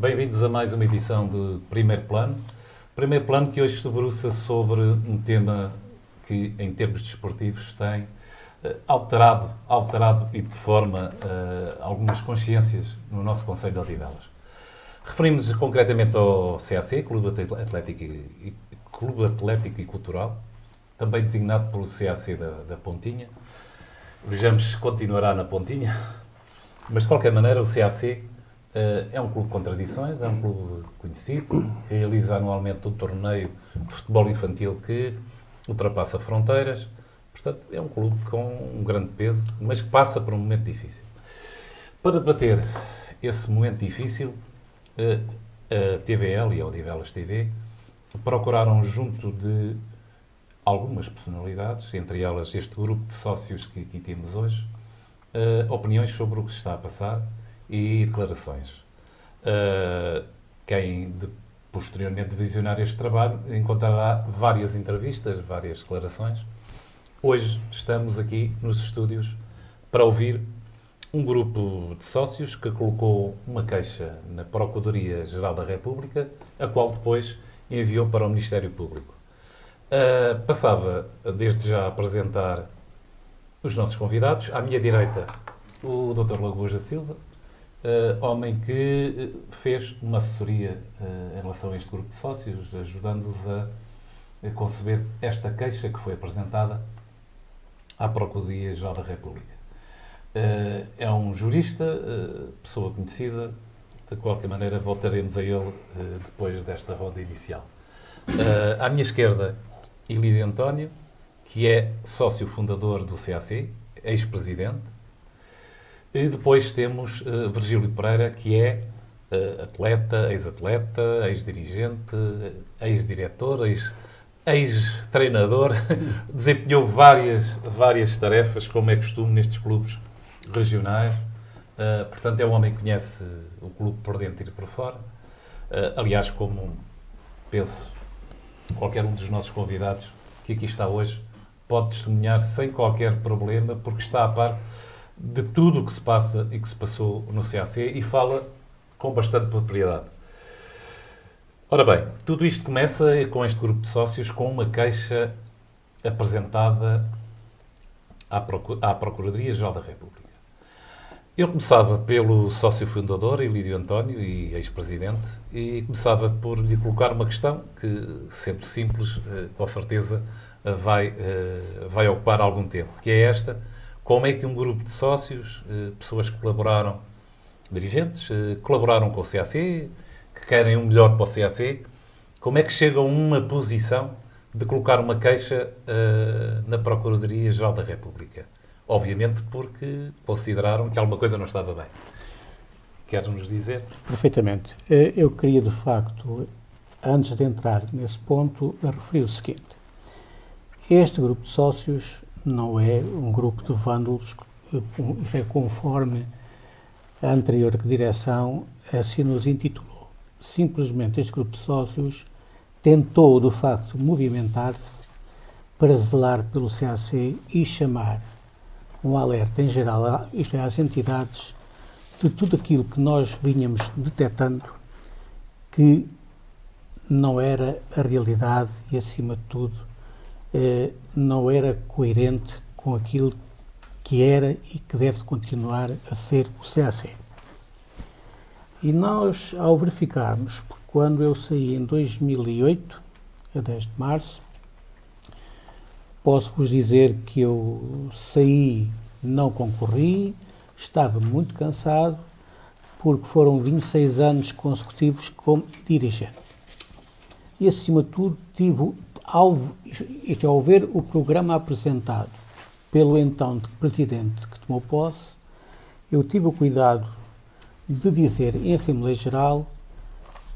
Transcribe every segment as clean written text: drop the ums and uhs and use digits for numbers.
Bem-vindos a mais uma edição de Primeiro Plano. Primeiro Plano que hoje se debruça sobre um tema que, em termos desportivos, tem alterado e de que forma algumas consciências no nosso Concelho de Odivelas. Referimos concretamente ao CAC, Clube Atlético e Cultural, também designado pelo CAC da Pontinha. Vejamos se continuará na Pontinha, mas de qualquer maneira o CAC é um clube com tradições, é um clube conhecido, realiza anualmente um torneio de futebol infantil que ultrapassa fronteiras. Portanto, é um clube com um grande peso, mas que passa por um momento difícil. Para debater esse momento difícil, a TVL e a Odivelas TV procuraram, junto de algumas personalidades, entre elas este grupo de sócios que aqui temos hoje, opiniões sobre o que se está a passar e declarações. Quem posteriormente visionar este trabalho encontrará várias entrevistas, várias declarações. Hoje estamos aqui nos estúdios para ouvir um grupo de sócios que colocou uma queixa na Procuradoria-Geral da República, a qual depois enviou para o Ministério Público. Passava desde já a apresentar os nossos convidados. À minha direita, o Dr. Lagoas da Silva, homem que fez uma assessoria em relação a este grupo de sócios, ajudando-os a conceber esta queixa que foi apresentada à Procuradoria-Geral da República. É um jurista, pessoa conhecida, de qualquer maneira voltaremos a ele depois desta roda inicial. À minha esquerda, Ilídio António, que é sócio fundador do CAC, ex-presidente. E depois temos Virgílio Pereira, que é atleta, ex-atleta, ex-dirigente, ex-diretor, ex-treinador. Desempenhou várias tarefas, como é costume nestes clubes regionais. Portanto, é um homem que conhece o clube por dentro e por fora. Aliás, como penso, qualquer um dos nossos convidados que aqui está hoje pode testemunhar sem qualquer problema, porque está a par de tudo o que se passa e que se passou no CAC e fala com bastante propriedade. Ora bem, tudo isto começa com este grupo de sócios com uma queixa apresentada à Procuradoria-Geral da República. Eu começava pelo sócio fundador, Ilídio António, e ex-presidente, e começava por lhe colocar uma questão que, sendo simples, com certeza vai ocupar algum tempo, que é esta: como é que um grupo de sócios, pessoas que colaboraram, dirigentes, colaboraram com o CAC, que querem um melhor para o CAC, como é que chegam a uma posição de colocar uma queixa na Procuradoria-Geral da República? Obviamente porque consideraram que alguma coisa não estava bem. Quer-nos dizer? Perfeitamente. Eu queria, de facto, antes de entrar nesse ponto, referir o seguinte. Este grupo de sócios não é um grupo de vândalos, isto é, conforme a anterior direção assim nos intitulou. Simplesmente este grupo de sócios tentou, de facto, movimentar-se para zelar pelo CAC e chamar um alerta em geral, isto é, às entidades, de tudo aquilo que nós vínhamos detectando que não era a realidade e, acima de tudo, não era coerente com aquilo que era e que deve continuar a ser o CAC. E nós, ao verificarmos, quando eu saí em 2008, a 10 de março, posso-vos dizer que eu saí, não concorri, estava muito cansado, porque foram 26 anos consecutivos como dirigente. E, acima de tudo, ao ver o programa apresentado pelo então presidente que tomou posse, eu tive o cuidado de dizer em Assembleia Geral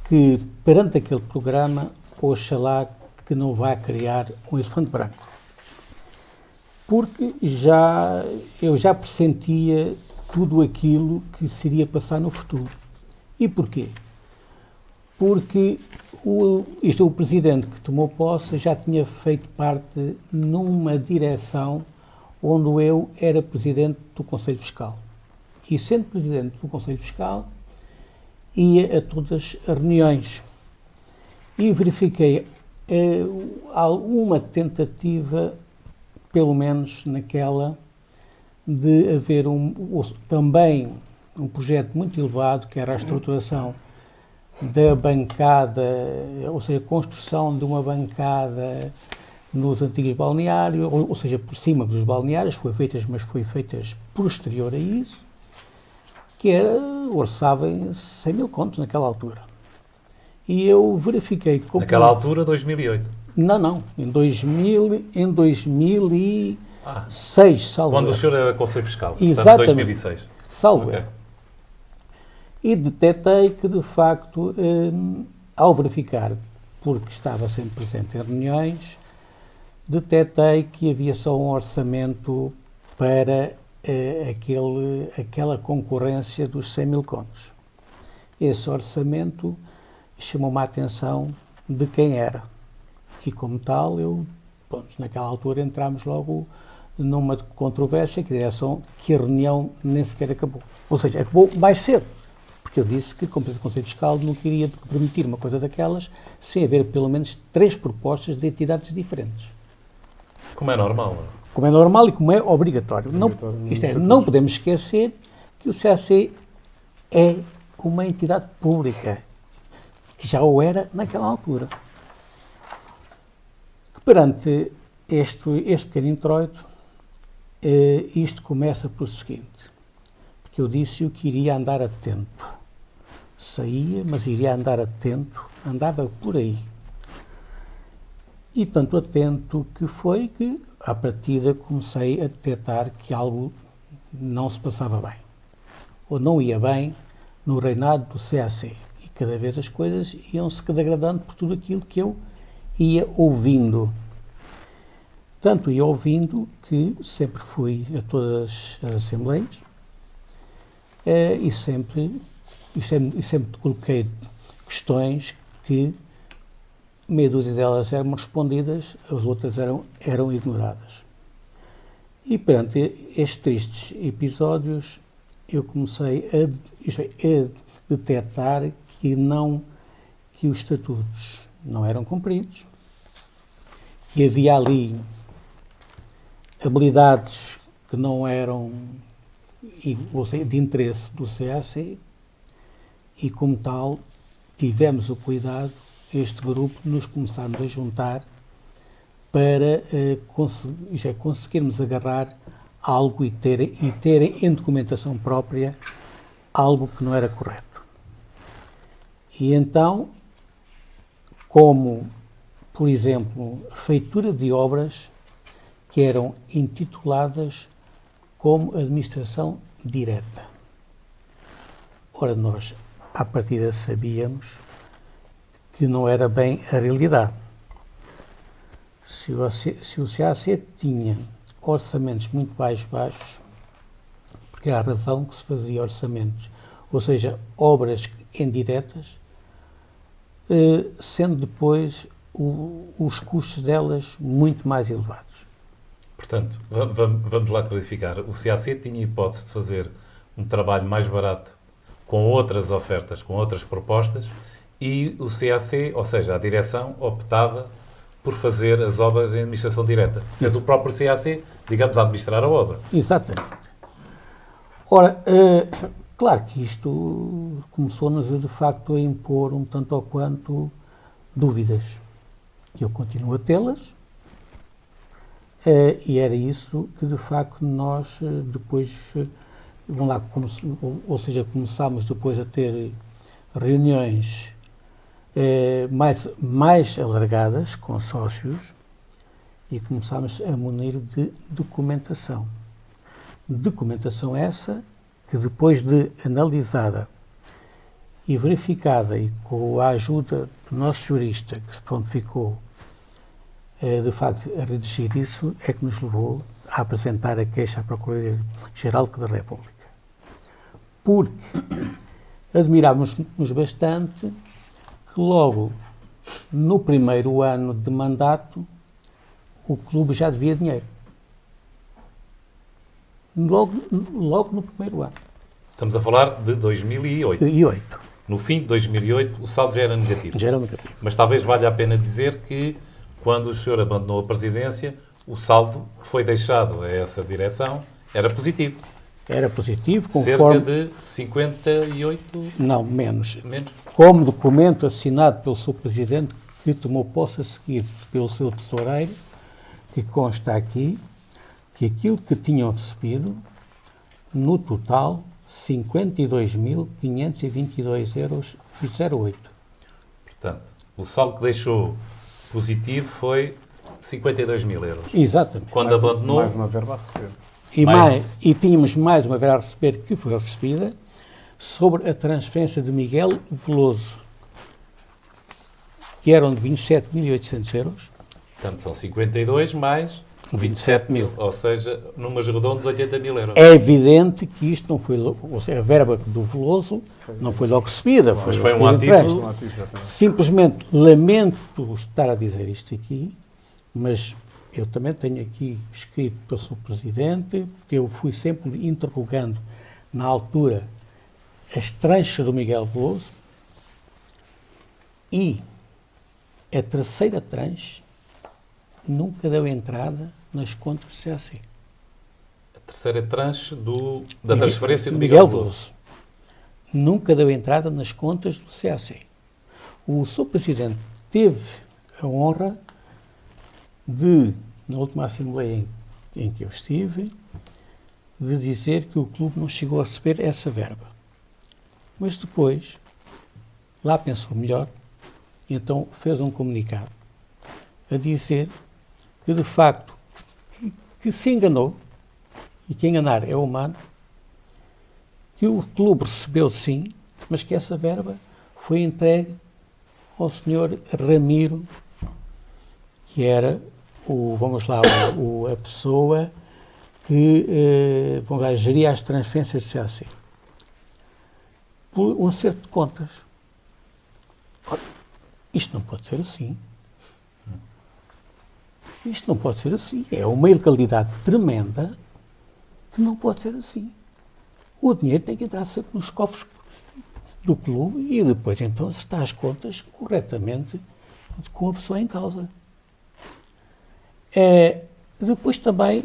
que, perante aquele programa, oxalá que não vai criar um elefante branco. Porque eu já pressentia tudo aquilo que se iria passar no futuro. E porquê? Porque o presidente que tomou posse já tinha feito parte numa direção onde eu era presidente do Conselho Fiscal. E sendo presidente do Conselho Fiscal, ia a todas as reuniões e verifiquei alguma tentativa, pelo menos naquela, de haver também um projeto muito elevado, que era a estruturação da bancada, ou seja, a construção de uma bancada nos antigos balneários, ou seja, por cima dos balneários, mas foi feitas posterior a isso, que orçava em 100 mil contos naquela altura. E eu verifiquei... Naquela altura, 2008? Não, em 2006, salvo. Quando o senhor era Conselho Fiscal, exatamente, portanto, 2006. Salvo. Okay. E detectei que, de facto, ao verificar, porque estava sempre presente em reuniões, detectei que havia só um orçamento para aquela concorrência dos 100 mil contos. Esse orçamento chamou-me a atenção de quem era. E, como tal, naquela altura entramos logo numa controvérsia que a reunião nem sequer acabou. Ou seja, acabou mais cedo. Porque eu disse que, como presidente do Conselho Fiscal, não queria permitir uma coisa daquelas sem haver pelo menos 3 propostas de entidades diferentes. Como é normal. Como é normal e como é obrigatório. Não podemos esquecer que o CAC é uma entidade pública, que já o era naquela altura. Perante este pequeno introito, isto começa pelo seguinte, porque eu disse-o que iria andar atento. Saía, mas iria andar atento, andava por aí. E tanto atento que foi que, à partida, comecei a detectar que algo não se passava bem, ou não ia bem no reinado do CAC. E cada vez as coisas iam-se degradando por tudo aquilo que eu ia ouvindo. Tanto ia ouvindo que sempre fui a todas as assembleias e sempre coloquei questões que meia dúzia delas eram respondidas, as outras eram ignoradas. E perante estes tristes episódios, eu comecei a detectar que os estatutos não eram cumpridos, que havia ali habilidades que não eram de interesse do CAC e, como tal, tivemos o cuidado, este grupo, nos começarmos a juntar para conseguirmos agarrar algo e terem em documentação própria algo que não era correto. E então, como, por exemplo, feitura de obras que eram intituladas como administração direta. Ora, nós, à partida, sabíamos que não era bem a realidade. Se o CAC tinha orçamentos muito baixos, porque era a razão que se fazia orçamentos, ou seja, obras indiretas, sendo depois os custos delas muito mais elevados. Portanto, vamos lá clarificar. O CAC tinha hipótese de fazer um trabalho mais barato com outras ofertas, com outras propostas, e o CAC, ou seja, a direção, optava por fazer as obras em administração direta, sendo o próprio CAC, digamos, a administrar a obra. Exatamente. Ora, claro que isto começou-nos, de facto, a impor um tanto ou quanto dúvidas. Eu continuo a tê-las, e era isso que, de facto, nós depois, começámos depois a ter reuniões mais alargadas com sócios e começámos a munir de documentação. Documentação essa que, depois de analisada e verificada e com a ajuda do nosso jurista, que se prontificou de facto a redigir isso, é que nos levou a apresentar a queixa à Procuradoria-Geral da República. Porque admirávamos-nos bastante que logo no primeiro ano de mandato o clube já devia dinheiro. Logo no primeiro ano. Estamos a falar de 2008. no fim de 2008, o saldo já era negativo. Já era negativo. Mas talvez valha a pena dizer que, quando o senhor abandonou a presidência, o saldo que foi deixado a essa direção era positivo. Era positivo, Cerca conforme... de 58... Não, menos. Menos? Como documento assinado pelo Sr. Presidente, que tomou posse a seguir pelo seu tesoureiro, que consta aqui, que aquilo que tinham recebido, no total, 52.522,08 euros. Portanto, o saldo que deixou positivo foi 52 mil euros. Exatamente. Quando abandonou... Mais uma verba a receber. E tínhamos mais uma verba a receber, que foi recebida, sobre a transferência de Miguel Veloso, que eram de 27.800 euros. Portanto, são 52 mais 27 mil. Ou seja, números redondos, 80 mil euros. É evidente que isto não foi, ou seja, a verba do Veloso não foi logo recebida. Mas foi um recebida ativo. entregue. Simplesmente lamento estar a dizer isto aqui, mas eu também tenho aqui escrito pelo Sr. Presidente, que eu fui sempre interrogando, na altura, as tranches do Miguel Veloso, e a terceira tranche nunca deu entrada nas contas do CAC. A terceira tranche da transferência do Miguel Veloso. Nunca deu entrada nas contas do CAC. O Sr. Presidente teve a honra de, na última Assembleia em que eu estive, de dizer que o clube não chegou a receber essa verba. Mas depois, lá pensou melhor, então fez um comunicado a dizer que, de facto, que se enganou, e que enganar é humano, que o clube recebeu sim, mas que essa verba foi entregue ao Sr. Ramiro, que era a pessoa que geria as transferências de CAC. Por um acerto de contas. Isto não pode ser assim. Isto não pode ser assim. É uma ilegalidade tremenda que não pode ser assim. O dinheiro tem que entrar sempre nos cofres do clube e depois então acertar as contas corretamente com a pessoa em causa. Depois também,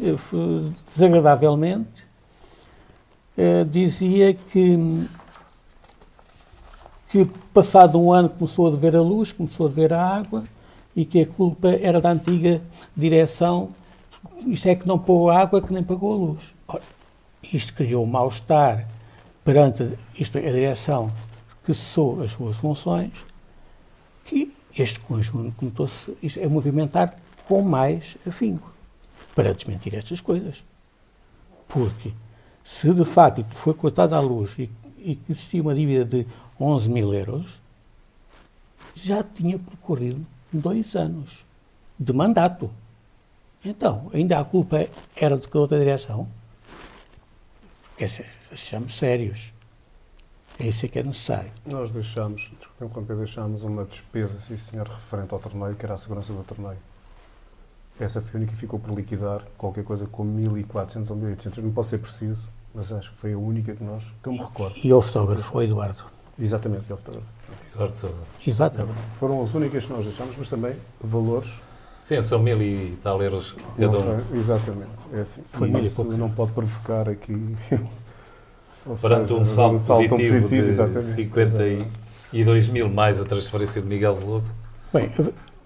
desagradavelmente, dizia que passado um ano começou a dever a luz, começou a dever a água e que a culpa era da antiga direção, isto é que não pagou a água, que nem pagou a luz. Ora, isto criou um mal-estar perante a direção que cessou as suas funções, que este conjunto começou-se a movimentar com mais afinco para desmentir estas coisas. Porque se de facto foi cortada a luz e que existia uma dívida de 11 mil euros, já tinha percorrido 2 anos de mandato. Então, ainda a culpa era de outra direção? Quer dizer, sejamos sérios. É isso que é necessário. Nós deixámos uma despesa, sim senhor, referente ao torneio, que era a segurança do torneio. Essa foi a única que ficou por liquidar, qualquer coisa com 1.400 ou 1.800. Não posso ser preciso, mas acho que foi a única que eu me recordo. E o fotógrafo, o Eduardo. Exatamente, o fotógrafo. Eduardo Sousa. Exatamente. Foram as únicas que nós deixámos, mas também valores. Sim, são 1000 e tal euros cada um. Exatamente, é assim. Foi 1000 e pouco. Não pode provocar aqui... Perante um saldo positivo de exatamente. 52 mil mais a transferência de Miguel Veloso. Bem,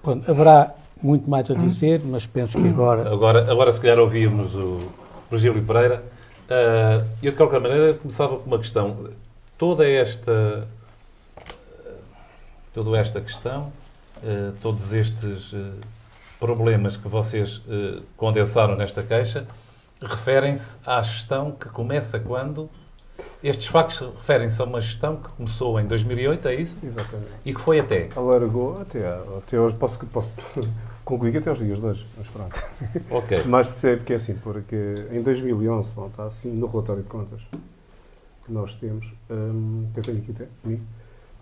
pronto, haverá muito mais a dizer, mas penso que agora... Agora se calhar ouvíamos o Virgílio Pereira. Eu, de qualquer maneira, começava com uma questão. Toda esta questão, todos estes problemas que vocês condensaram nesta queixa, referem-se à gestão que começa quando... Estes factos referem-se a uma gestão que começou em 2008, é isso? Exatamente. E que foi até? Alargou até hoje, posso concluir que até aos dias de hoje, mas pronto. Ok. Mais porque é assim, porque em 2011, bom, está assim no relatório de contas que nós temos, que eu tenho aqui até comigo,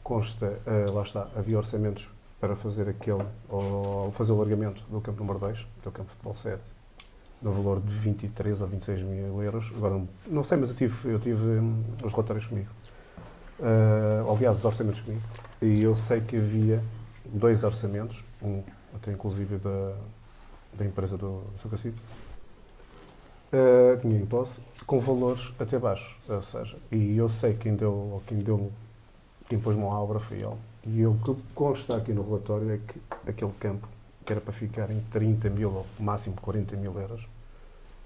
consta, lá está, havia orçamentos para fazer fazer o alargamento do campo número 2, que é o campo de futebol 7, no valor de 23 ou 26 mil euros. Agora, não sei, mas eu tive os relatórios comigo. aliás, os orçamentos comigo, e eu sei que havia 2 orçamentos, até inclusive da empresa do Sr. Cacito, tinha em posse, com valores até baixos, ou seja, e eu sei quem pôs mão à obra foi ele. E o que consta aqui no relatório é que aquele campo, que era para ficar em 30 mil ou máximo 40 mil euros,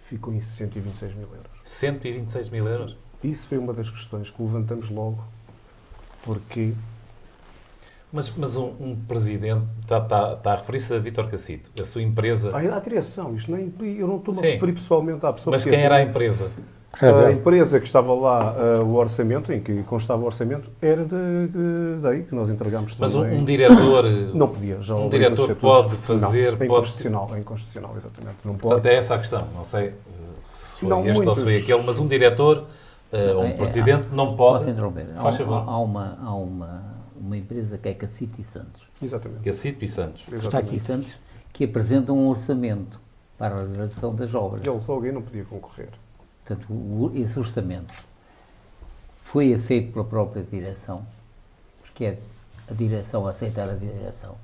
ficou em 126 mil euros. 126 mil euros? Sim. Isso foi uma das questões que levantamos logo, porque... Mas um presidente está a referir-se a Vítor Cacito, a sua empresa... A direção, isto nem, eu não estou-me a referir pessoalmente à pessoa... Mas quem era a empresa? A empresa que estava lá, o orçamento, em que constava o orçamento, era daí que nós entregámos também. Mas um diretor... Não podia. Já um diretor pode fazer... Não, é inconstitucional, exatamente. Não pode. Portanto, é essa a questão. Não sei se foi Não, este ou se foi aquele, mas um diretor ou um presidente não pode... Posso interromper? Faz favor. Há uma empresa que é Cacito e Santos. Exatamente. Cacito e Santos. Cacito e Santos, que apresenta um orçamento para a realização das obras. Ele logo aí não podia concorrer. Portanto, esse orçamento foi aceito pela própria direção, porque é a direção aceitar a direção.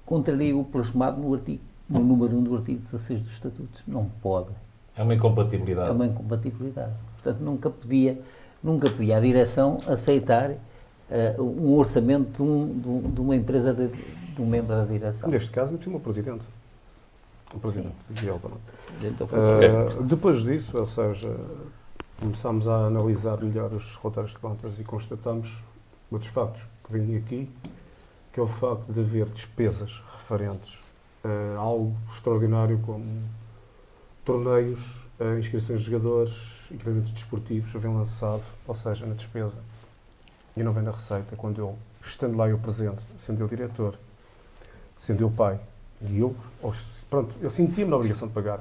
Contraria o plasmado no número 1 do artigo 16 dos Estatutos. Não pode. É uma incompatibilidade. É uma incompatibilidade. Portanto, nunca podia a direção aceitar um orçamento de uma empresa, de um membro da direção. Neste caso, não tinha o presidente. O presidente. Então, depois disso, ou seja, começámos a analisar melhor os relatórios de contas e constatamos outros factos que vêm aqui, que é o facto de haver despesas referentes a algo extraordinário como torneios, inscrições de jogadores, equipamentos desportivos, vem lançado, ou seja, na despesa, e não vem na receita, quando eu, estando lá eu presente, sendo eu diretor, sendo eu pai, e eu, pronto, eu sentia-me na obrigação de pagar.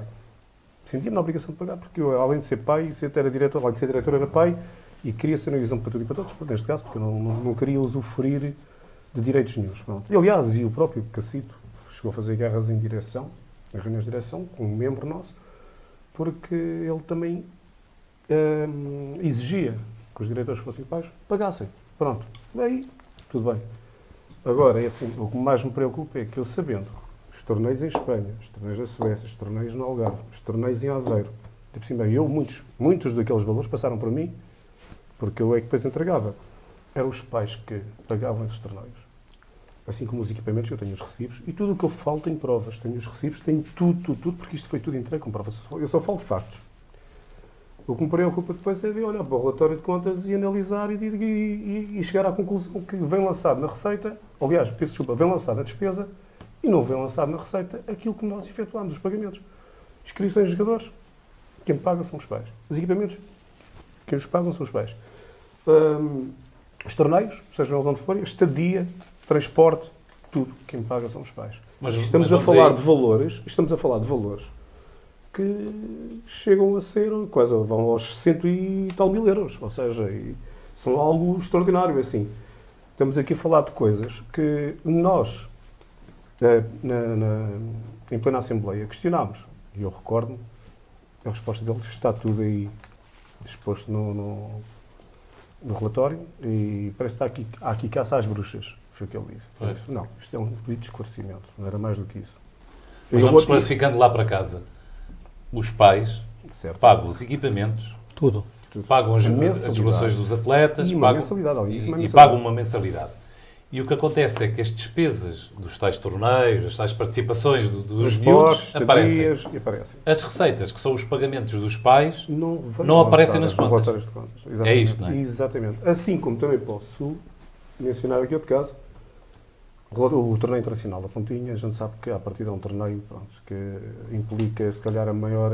Sentia-me na obrigação de pagar, porque eu, além de ser pai, era diretor, além de ser diretor, era pai, e queria ser na visão para tudo e para todos, neste caso, porque eu não queria usufruir de direitos nenhums. Pronto. E, aliás, e o próprio Cacito chegou a fazer guerras em direção, em reuniões de direção, com um membro nosso, porque ele também exigia que os diretores fossem pais, pagassem. Pronto. Aí, tudo bem. Agora, é assim, o que mais me preocupa é que eu, sabendo os torneios em Espanha, os torneios na Suécia, os torneios no Algarve, os torneios em Aveiro, por cima, muitos daqueles valores passaram por mim, porque eu é que depois entregava. Eram os pais que pagavam esses torneios. Assim como os equipamentos, eu tenho os recibos, e tudo o que eu falo tenho provas. Tenho os recibos, tenho tudo, porque isto foi tudo entregue com provas. Eu só falo de factos. O que me preocupa depois é de olhar para o relatório de contas e analisar e chegar à conclusão que vem lançado na receita, aliás, peço desculpa, vem lançado na despesa e não vem lançado na receita aquilo que nós efetuamos, os pagamentos. Inscrições de jogadores, quem paga são os pais. Os equipamentos, quem os pagam são os pais. Os torneios, sejam eles onde forem, estadia, transporte, tudo, quem paga são os pais. Estamos a falar de valores que chegam a ser, quase vão aos 100 e tal mil euros, ou seja, são algo extraordinário, assim. Estamos aqui a falar de coisas que nós, em plena Assembleia, questionámos. E eu recordo-me, a resposta deles está tudo aí exposto no relatório, e parece que há aqui caça às bruxas, foi o que ele disse. Não, isto é um pedido de esclarecimento, não era mais do que isso. Mas vamos classificando lá para casa. Os pais pagam os equipamentos, tudo. Pagam as deslocações dos atletas e pagam uma mensalidade. E o que acontece é que as despesas dos tais torneios, as tais participações dos miúdos aparecem. As receitas, que são os pagamentos dos pais, não aparecem nas contas. É isto, não é? Exatamente. Assim como também posso mencionar aqui outro caso, o torneio internacional da Pontinha. A gente sabe que a partir de um torneio, pronto, que implica, se calhar, a maior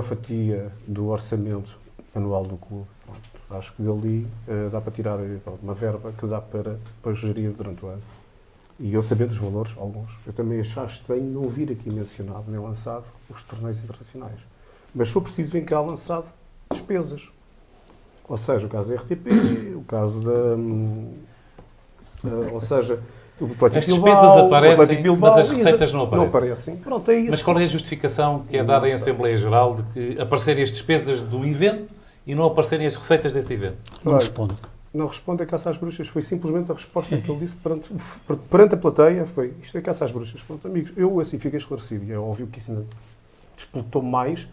fatia do orçamento anual do clube. Pronto, acho que dali dá para tirar uma verba que dá para depois gerir durante o ano. E eu sabendo os valores, alguns, eu também acho estranho não vir aqui mencionado nem lançado os torneios internacionais. Mas se for preciso, vem cá lançado despesas. Ou seja, o caso da RTP, o caso da... ou seja, as despesas aparecem, mas as receitas não aparecem. Pronto, é isso. Mas qual é a justificação que é dada em Assembleia Geral de que aparecerem as despesas do evento e não aparecerem as receitas desse evento? Não Olha, respondo. Não responde a caça às bruxas. Foi simplesmente a resposta que ele disse perante a plateia. Foi, isto é caça às bruxas. Pronto, amigos, eu assim fiquei esclarecido. E é óbvio que isso ainda disputou mais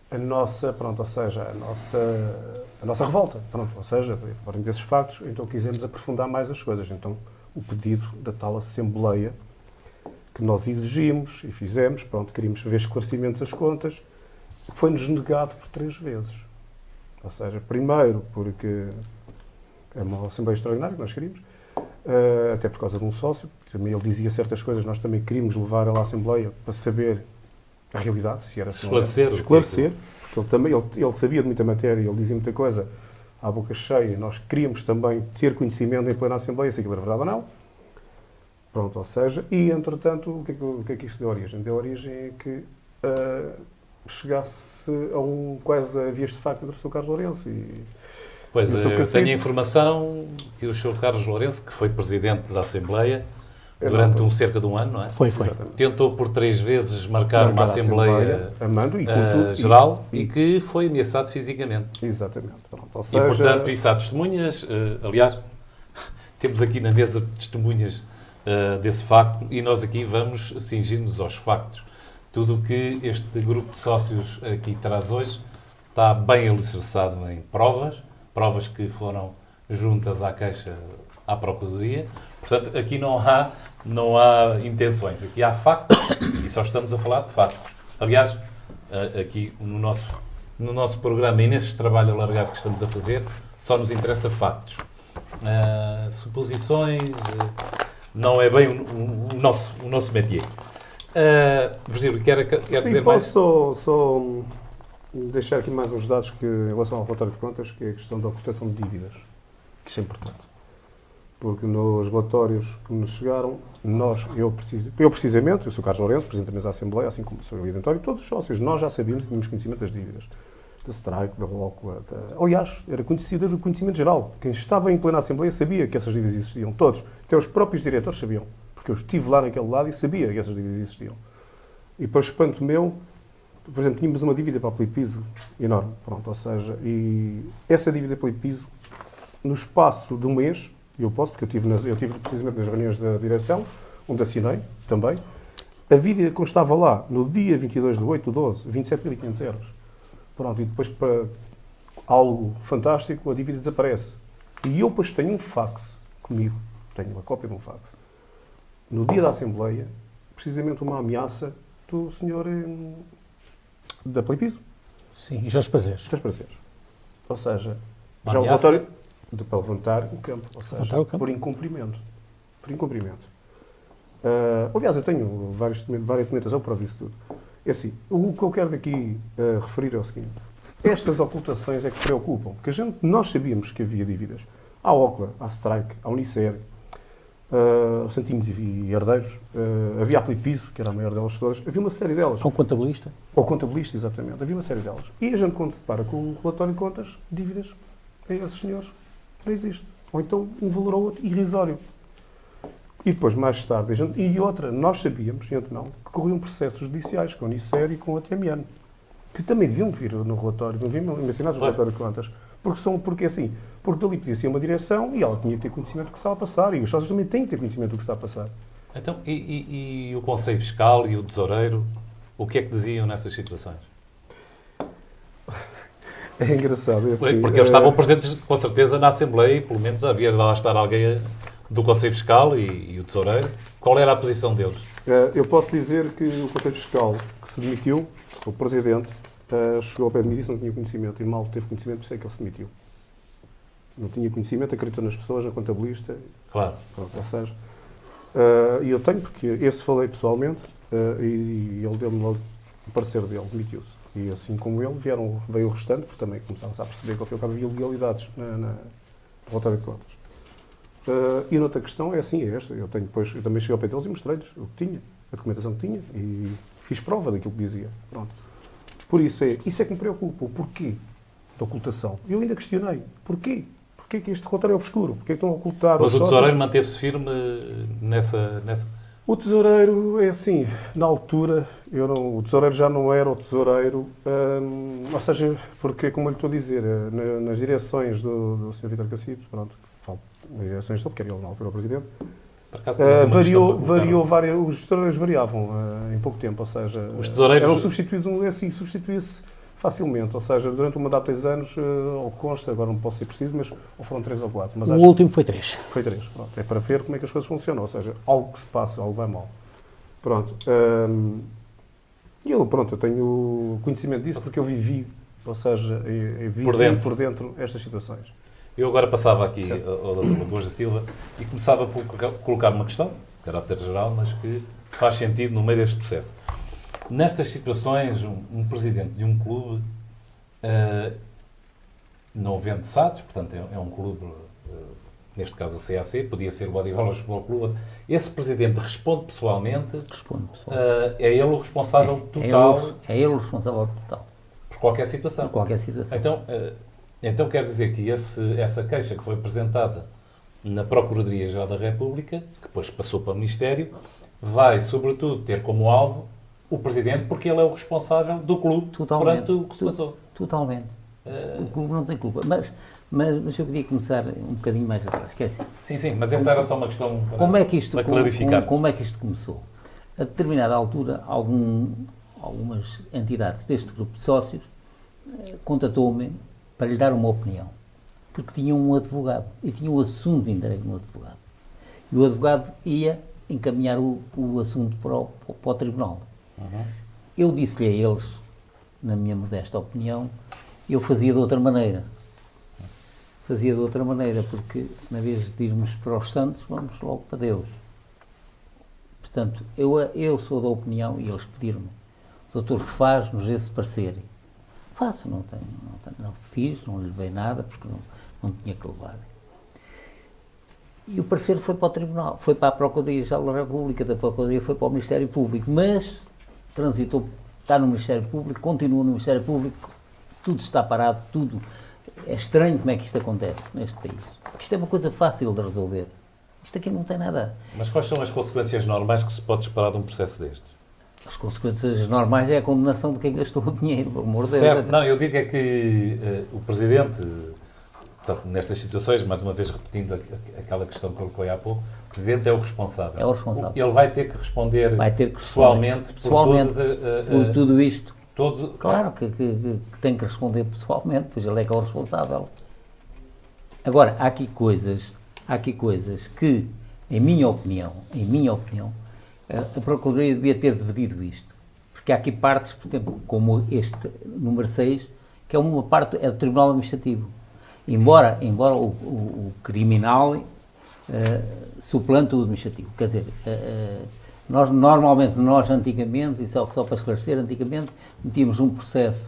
a nossa, pronto, ou seja, a nossa revolta. Pronto, ou seja, parem desses factos, então quisemos aprofundar mais as coisas. Então, o pedido da tal Assembleia que nós exigimos e fizemos, pronto, queríamos ver esclarecimentos das contas, foi-nos negado por 3 vezes. Ou seja, primeiro porque é uma Assembleia Extraordinária que nós queríamos, até por causa de um sócio, também ele dizia certas coisas, nós também queríamos levar ele à Assembleia para saber a realidade, se era assim. Esclarecer, porque ele também ele sabia de muita matéria, ele dizia muita coisa à boca cheia, nós queríamos também ter conhecimento em plena Assembleia, se aquilo era verdade ou não. Pronto, ou seja, e entretanto, o que é que isto deu origem? Deu origem a que chegasse a quase a vias de facto entre o Sr. Carlos Lourenço e... Pois, eu eu tenho a informação que o Sr. Carlos Lourenço, que foi Presidente da Assembleia durante cerca de um ano, não é? Foi. Exatamente. Tentou por 3 vezes marcar uma Assembleia amando, geral e que foi ameaçado fisicamente. Exatamente. Pronto, ou seja, E, portanto, isso há testemunhas. Aliás, temos aqui na mesa testemunhas desse facto e nós aqui vamos cingir-nos aos factos. Tudo o que este grupo de sócios aqui traz hoje está bem alicerçado em provas que foram juntas à Caixa à Procuradoria. Portanto, aqui não há intenções. Aqui há factos e só estamos a falar de factos. Aliás, aqui no nosso programa e neste trabalho alargado que estamos a fazer, só nos interessa factos. Suposições não é bem o nosso métier. Virgílio, quer dizer mais? Posso só deixar aqui mais uns dados em relação ao relatório de contas, que é a questão da ocultação de dívidas, que isso é importante. Porque nos relatórios que nos chegaram, eu precisamente, eu sou o Carlos Lourenço, Presidente da Mesa da Assembleia, assim como o Sr. Evidentório, todos os sócios, nós já sabíamos e tínhamos conhecimento das dívidas. Da Strike, da Locua, aliás, era conhecimento geral. Quem estava em plena Assembleia sabia que essas dívidas existiam, todos. Até os próprios diretores sabiam, porque eu estive lá naquele lado e sabia que essas dívidas existiam. E para o espanto meu, por exemplo, tínhamos uma dívida para a Polipiso enorme, pronto, ou seja, e essa dívida para a Polipiso, no espaço de um mês, porque eu tive precisamente nas reuniões da direção, onde assinei também, a dívida constava lá, no dia 22 de 8 de 12, 27.500 euros. Pronto, e depois, para algo fantástico, a dívida desaparece. E eu depois tenho um fax comigo, tenho uma cópia de um fax, no dia da Assembleia, precisamente uma ameaça do senhor da Polipiso. Sim, e Jorge Prazeres. Jorge Prazeres. Ou seja, Uma já o ameaça? relatório para levantar o campo. Ou seja, por incumprimento. Por incumprimento. Aliás, eu tenho várias documentação para isso tudo. É assim, o que eu quero daqui referir é o seguinte. Estas ocultações é que preocupam. Que nós sabíamos que havia dívidas. À Ocla, à Strike, à Unicer, Santinhos e Herdeiros, havia a Polipiso, que era a maior delas todas, havia uma série delas. Ao contabilista? Ao contabilista, exatamente. Havia uma série delas. E a gente, quando se depara com um relatório de contas, dívidas a esses senhores, não existe. Ou então um valor ou outro irrisório. E depois, mais tarde, nós sabíamos, e não, que corriam processos judiciais com a Unicer e com a TMN, que também deviam vir no relatório, não deviam mencionados no relatório de contas, porque dali podia ser uma direção e ela tinha que ter conhecimento do que estava a passar, e os sócios também têm que ter conhecimento do que está a passar. Então, e o Conselho Fiscal e o Tesoureiro, o que é que diziam nessas situações? É engraçado. É assim, porque eles estavam presentes, com certeza, na Assembleia, e pelo menos havia de lá estar alguém do Conselho Fiscal e o Tesoureiro. Qual era a posição deles? Eu posso dizer que o Conselho Fiscal, que se demitiu, o Presidente, chegou ao pé de mim e disse que não tinha conhecimento, e mal teve conhecimento, por isso é que ele se demitiu. Não tinha conhecimento, acreditou nas pessoas, na contabilista. Claro. Pronto, ou seja, e eu tenho, porque esse falei pessoalmente, e ele deu-me logo o parecer dele, demitiu-se. E assim como ele, veio o restante, porque também começámos a perceber que ao fim e ao cabo havia ilegalidades no relatório de contas. E noutra questão é assim, é esta. Eu também cheguei ao pé deles e mostrei-lhes o que tinha, a documentação que tinha, e fiz prova daquilo que dizia. Pronto. Por isso é que me preocupa. O porquê da ocultação? Eu ainda questionei. Porquê? Porquê que este relatório é obscuro? Porquê que estão a ocultar Mas os o sócios? Tesoureiro manteve-se firme nessa... O tesoureiro é assim, na altura, o tesoureiro já não era o tesoureiro, ou seja, porque, como eu lhe estou a dizer, nas direções do Sr. Vítor Cacito, pronto, falo nas direções porque era ele na altura o presidente, Por acaso, também tem uma questão para colocar. variou várias, os tesoureiros variavam em pouco tempo, ou seja, Os tesoureiros- eram substituídos, assim, substituía-se facilmente, ou seja, durante uma data de 10 anos, ou consta, agora não posso ser preciso, mas ou foram 3 ou 4, mas O acho último foi 3. foi 3, pronto. É para ver como é que as coisas funcionam, ou seja, algo que se passa, algo vai mal. Pronto. E eu tenho conhecimento disso porque eu vivi, ou seja, eu vivi por dentro estas situações. Eu agora passava aqui Certo. ao Dr. Lagoas da Silva e começava por colocar uma questão, de caráter geral, mas que faz sentido no meio deste processo. Nestas situações, um presidente de um clube, não vende SADs, portanto é um clube, neste caso o CAC, podia ser o Odivelas Futebol Clube, esse presidente responde pessoalmente, Responde, pessoal. é ele o responsável total É ele o responsável total, por qualquer situação. por qualquer situação. Então quer dizer que essa queixa que foi apresentada na Procuradoria-Geral da República, que depois passou para o Ministério, vai, sobretudo, ter como alvo o Presidente, porque ele é o responsável do clube perante o que se passou. Totalmente. O clube não tem culpa. Mas eu queria começar um bocadinho mais atrás. Esquece. Sim, mas esta era só uma questão para, Como é que isto, para clarificar. como é que isto começou? A determinada altura, algumas entidades deste grupo de sócios contatou-me para lhe dar uma opinião. Porque tinham um advogado e tinham o assunto entregue no advogado. E o advogado ia encaminhar o assunto para o tribunal. Uhum. Eu disse-lhe a eles, na minha modesta opinião, eu fazia de outra maneira. Fazia de outra maneira, porque, na vez de irmos para os santos, vamos logo para Deus. Portanto, eu sou da opinião, e eles pediram-me, doutor, faz-nos esse parecer. Faço, não fiz, não lhe levei nada, porque não tinha que levar. E o parecer foi para o Tribunal, foi para a Procuradoria-Geral da República, da Procuradoria foi para o Ministério Público, mas transitou, está no Ministério Público, continua no Ministério Público, tudo está parado, tudo. É estranho como é que isto acontece neste país. Porque isto é uma coisa fácil de resolver. Isto aqui não tem nada. Mas quais são as consequências normais que se pode esperar de um processo destes? As consequências normais é a condenação de quem gastou o dinheiro, por amor de Deus. Certo, não, eu digo é que o Presidente, portanto, nestas situações, mais uma vez repetindo aquela questão que colocou há pouco, o Presidente é o responsável. É o responsável. Ele vai ter que responder pessoalmente por tudo isto. Todos, Claro que tem que responder pessoalmente, pois ele é que é o responsável. Agora, há aqui coisas que, em minha opinião, a Procuradoria devia ter dividido isto. Porque há aqui partes, por exemplo, como este número 6, que é uma parte é do Tribunal Administrativo. Embora o criminal suplante o administrativo. Quer dizer, nós antigamente, e só para esclarecer, antigamente metíamos um processo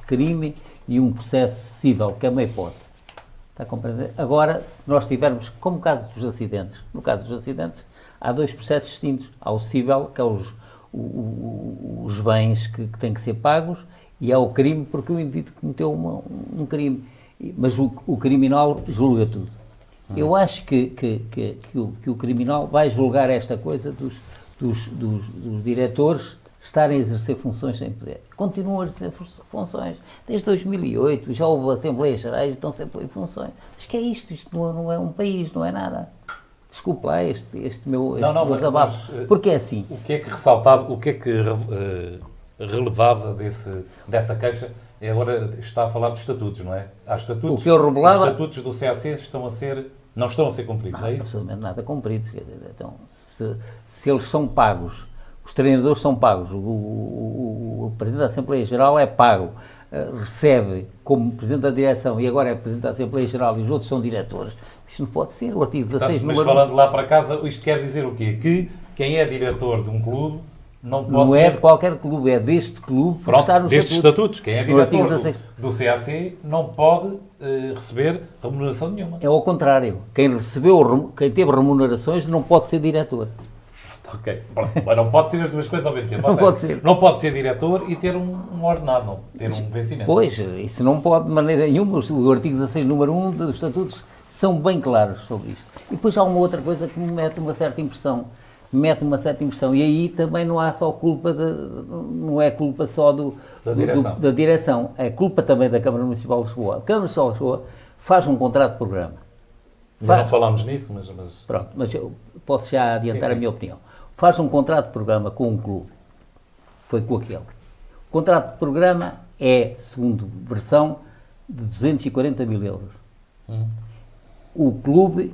crime e um processo cível, que é uma hipótese. Está a compreender? Agora, se nós tivermos, como no caso dos acidentes, há dois processos distintos. Há o cível, que é os bens que têm que ser pagos, e há o crime, porque o indivíduo cometeu um crime. Mas o criminal julga tudo. Eu acho que o criminal vai julgar esta coisa dos diretores estarem a exercer funções sem poder. Continuam a exercer funções. Desde 2008 já houve Assembleias Gerais e estão sempre em funções. Mas que é isto? Isto não é um país, não é nada. Desculpe lá este meu desabafo. Porque é assim. O que é que ressaltava, o que é que relevava dessa queixa? Agora está a falar de estatutos, não é? Há estatutos, o que eu revelava, os estatutos do CAC não estão a ser cumpridos, é isso? Absolutamente nada cumpridos. Então, se eles são pagos, os treinadores são pagos, o Presidente da Assembleia Geral é pago, recebe como Presidente da Direção e agora é Presidente da Assembleia Geral e os outros são diretores, isto não pode ser. O artigo 16... Mas falando lá para casa, isto quer dizer o quê? Que quem é diretor de um clube não pode... Não é de qualquer clube, é deste clube. Pronto, está nos destes estatutos. Quem é diretor do CAC não pode receber remuneração nenhuma. É ao contrário. Quem teve remunerações não pode ser diretor. Ok, mas não pode ser as duas coisas ao mesmo tempo. Não pode ser. Não pode ser diretor e ter um ordenado, não, ter um vencimento. Pois, isso não pode de maneira nenhuma. O artigo 16, número 1 dos estatutos são bem claros sobre isto. E depois há uma outra coisa que me mete uma certa impressão. mete uma certa impressão. E aí também não há só culpa, não é culpa só da direção, é culpa também da Câmara Municipal de Lisboa. A Câmara Municipal de Lisboa faz um contrato de programa. Não falámos nisso, mas... Pronto, mas eu posso já adiantar Sim. a minha opinião. Faz um contrato de programa com um clube. Foi com aquele. O contrato de programa é, segundo versão, de 240 mil euros. O clube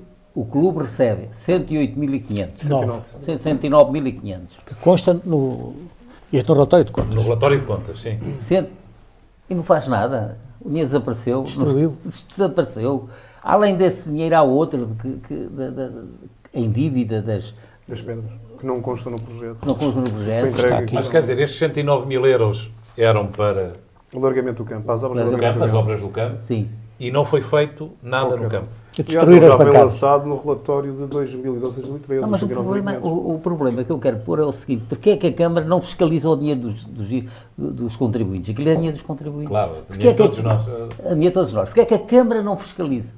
recebe 108.500. 109.500. Que consta este no relatório de No contas. relatório de contas, sim. E não faz nada. O dinheiro desapareceu. Destruiu. Desapareceu. Além desse dinheiro, há outro em dívida das pedras, que não constam no projeto. não consta no Foi projeto. entregue aqui. aqui. Mas quer dizer, estes 109 mil euros eram para O largamento do campo, as obras o do campo, largamento as do campo. obras do campo, Sim. e não foi feito nada Qualquer. no campo. A Aliás, destruir ele as já foi bancadas. lançado no relatório de 2012, 2013. Não, mas o problema que eu quero pôr é o seguinte: porque é que a Câmara não fiscaliza o dinheiro dos contribuintes? Aquilo é dinheiro dos contribuintes. Claro, Porque é que todos nós. dinheiro de todos nós. Porque é que a Câmara não fiscaliza?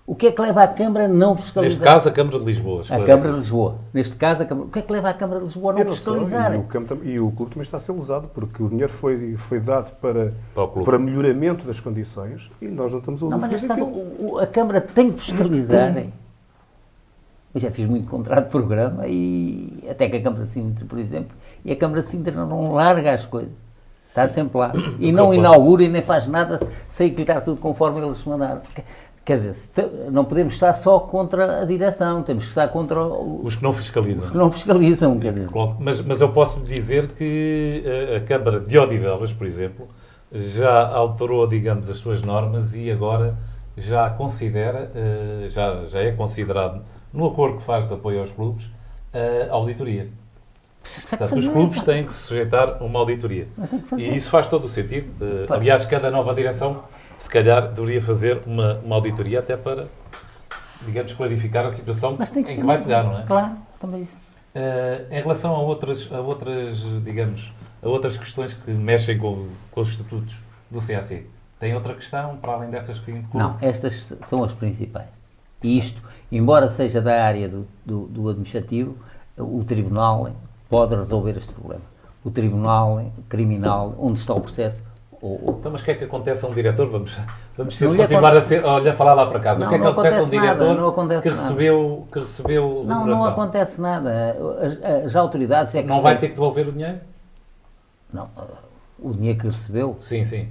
O que é que leva a Câmara a não fiscalizar? Neste caso, a Câmara de Lisboa. A Câmara de Lisboa. Neste caso, a Câmara. O que é que leva a Câmara de Lisboa a não fiscalizar? E o clube também está a ser lesado, porque o dinheiro foi dado Para o clube. para melhoramento das condições e nós não estamos a Não, mas neste usufruir caso, daquilo. a Câmara tem que fiscalizar. Eu já fiz muito contrato de programa e até que a Câmara de Sintra, por exemplo, e a Câmara de Sintra não larga as coisas. Está sempre lá. E não inaugura e nem faz nada sem equilibrar tudo conforme eles mandaram. Quer dizer, não podemos estar só contra a direção, temos que estar contra Os que não fiscalizam. os que não fiscalizam. Quer dizer. Mas eu posso lhe dizer que a Câmara de Odivelas, por exemplo, já alterou, digamos, as suas normas e agora já considera, já é considerado, no acordo que faz de apoio aos clubes, a auditoria. Portanto, os clubes têm que se sujeitar a uma auditoria. Mas tem que fazer. E isso faz todo o sentido. Aliás, cada nova direção, se calhar, deveria fazer uma auditoria até para, digamos, clarificar a situação Mas tem que em ser que vai mesmo. pegar, não é? Claro, também isso. Em relação a outras, digamos, a outras questões que mexem com os estatutos do CAC, tem outra questão para além dessas que incluem? Não, estas são as principais. E isto, embora seja da área do administrativo, o Tribunal pode resolver este problema. O Tribunal Criminal, onde está o processo... Então, mas o que é que acontece a um diretor? Vamos Não sempre lhe continuar a falar lá para casa. Não, O que é que não acontece a um acontece nada, diretor não acontece que nada. recebeu Não remuneração? acontece nada. As autoridades é que... Não vai ter que devolver o dinheiro? Não, o dinheiro que recebeu, Sim, sim.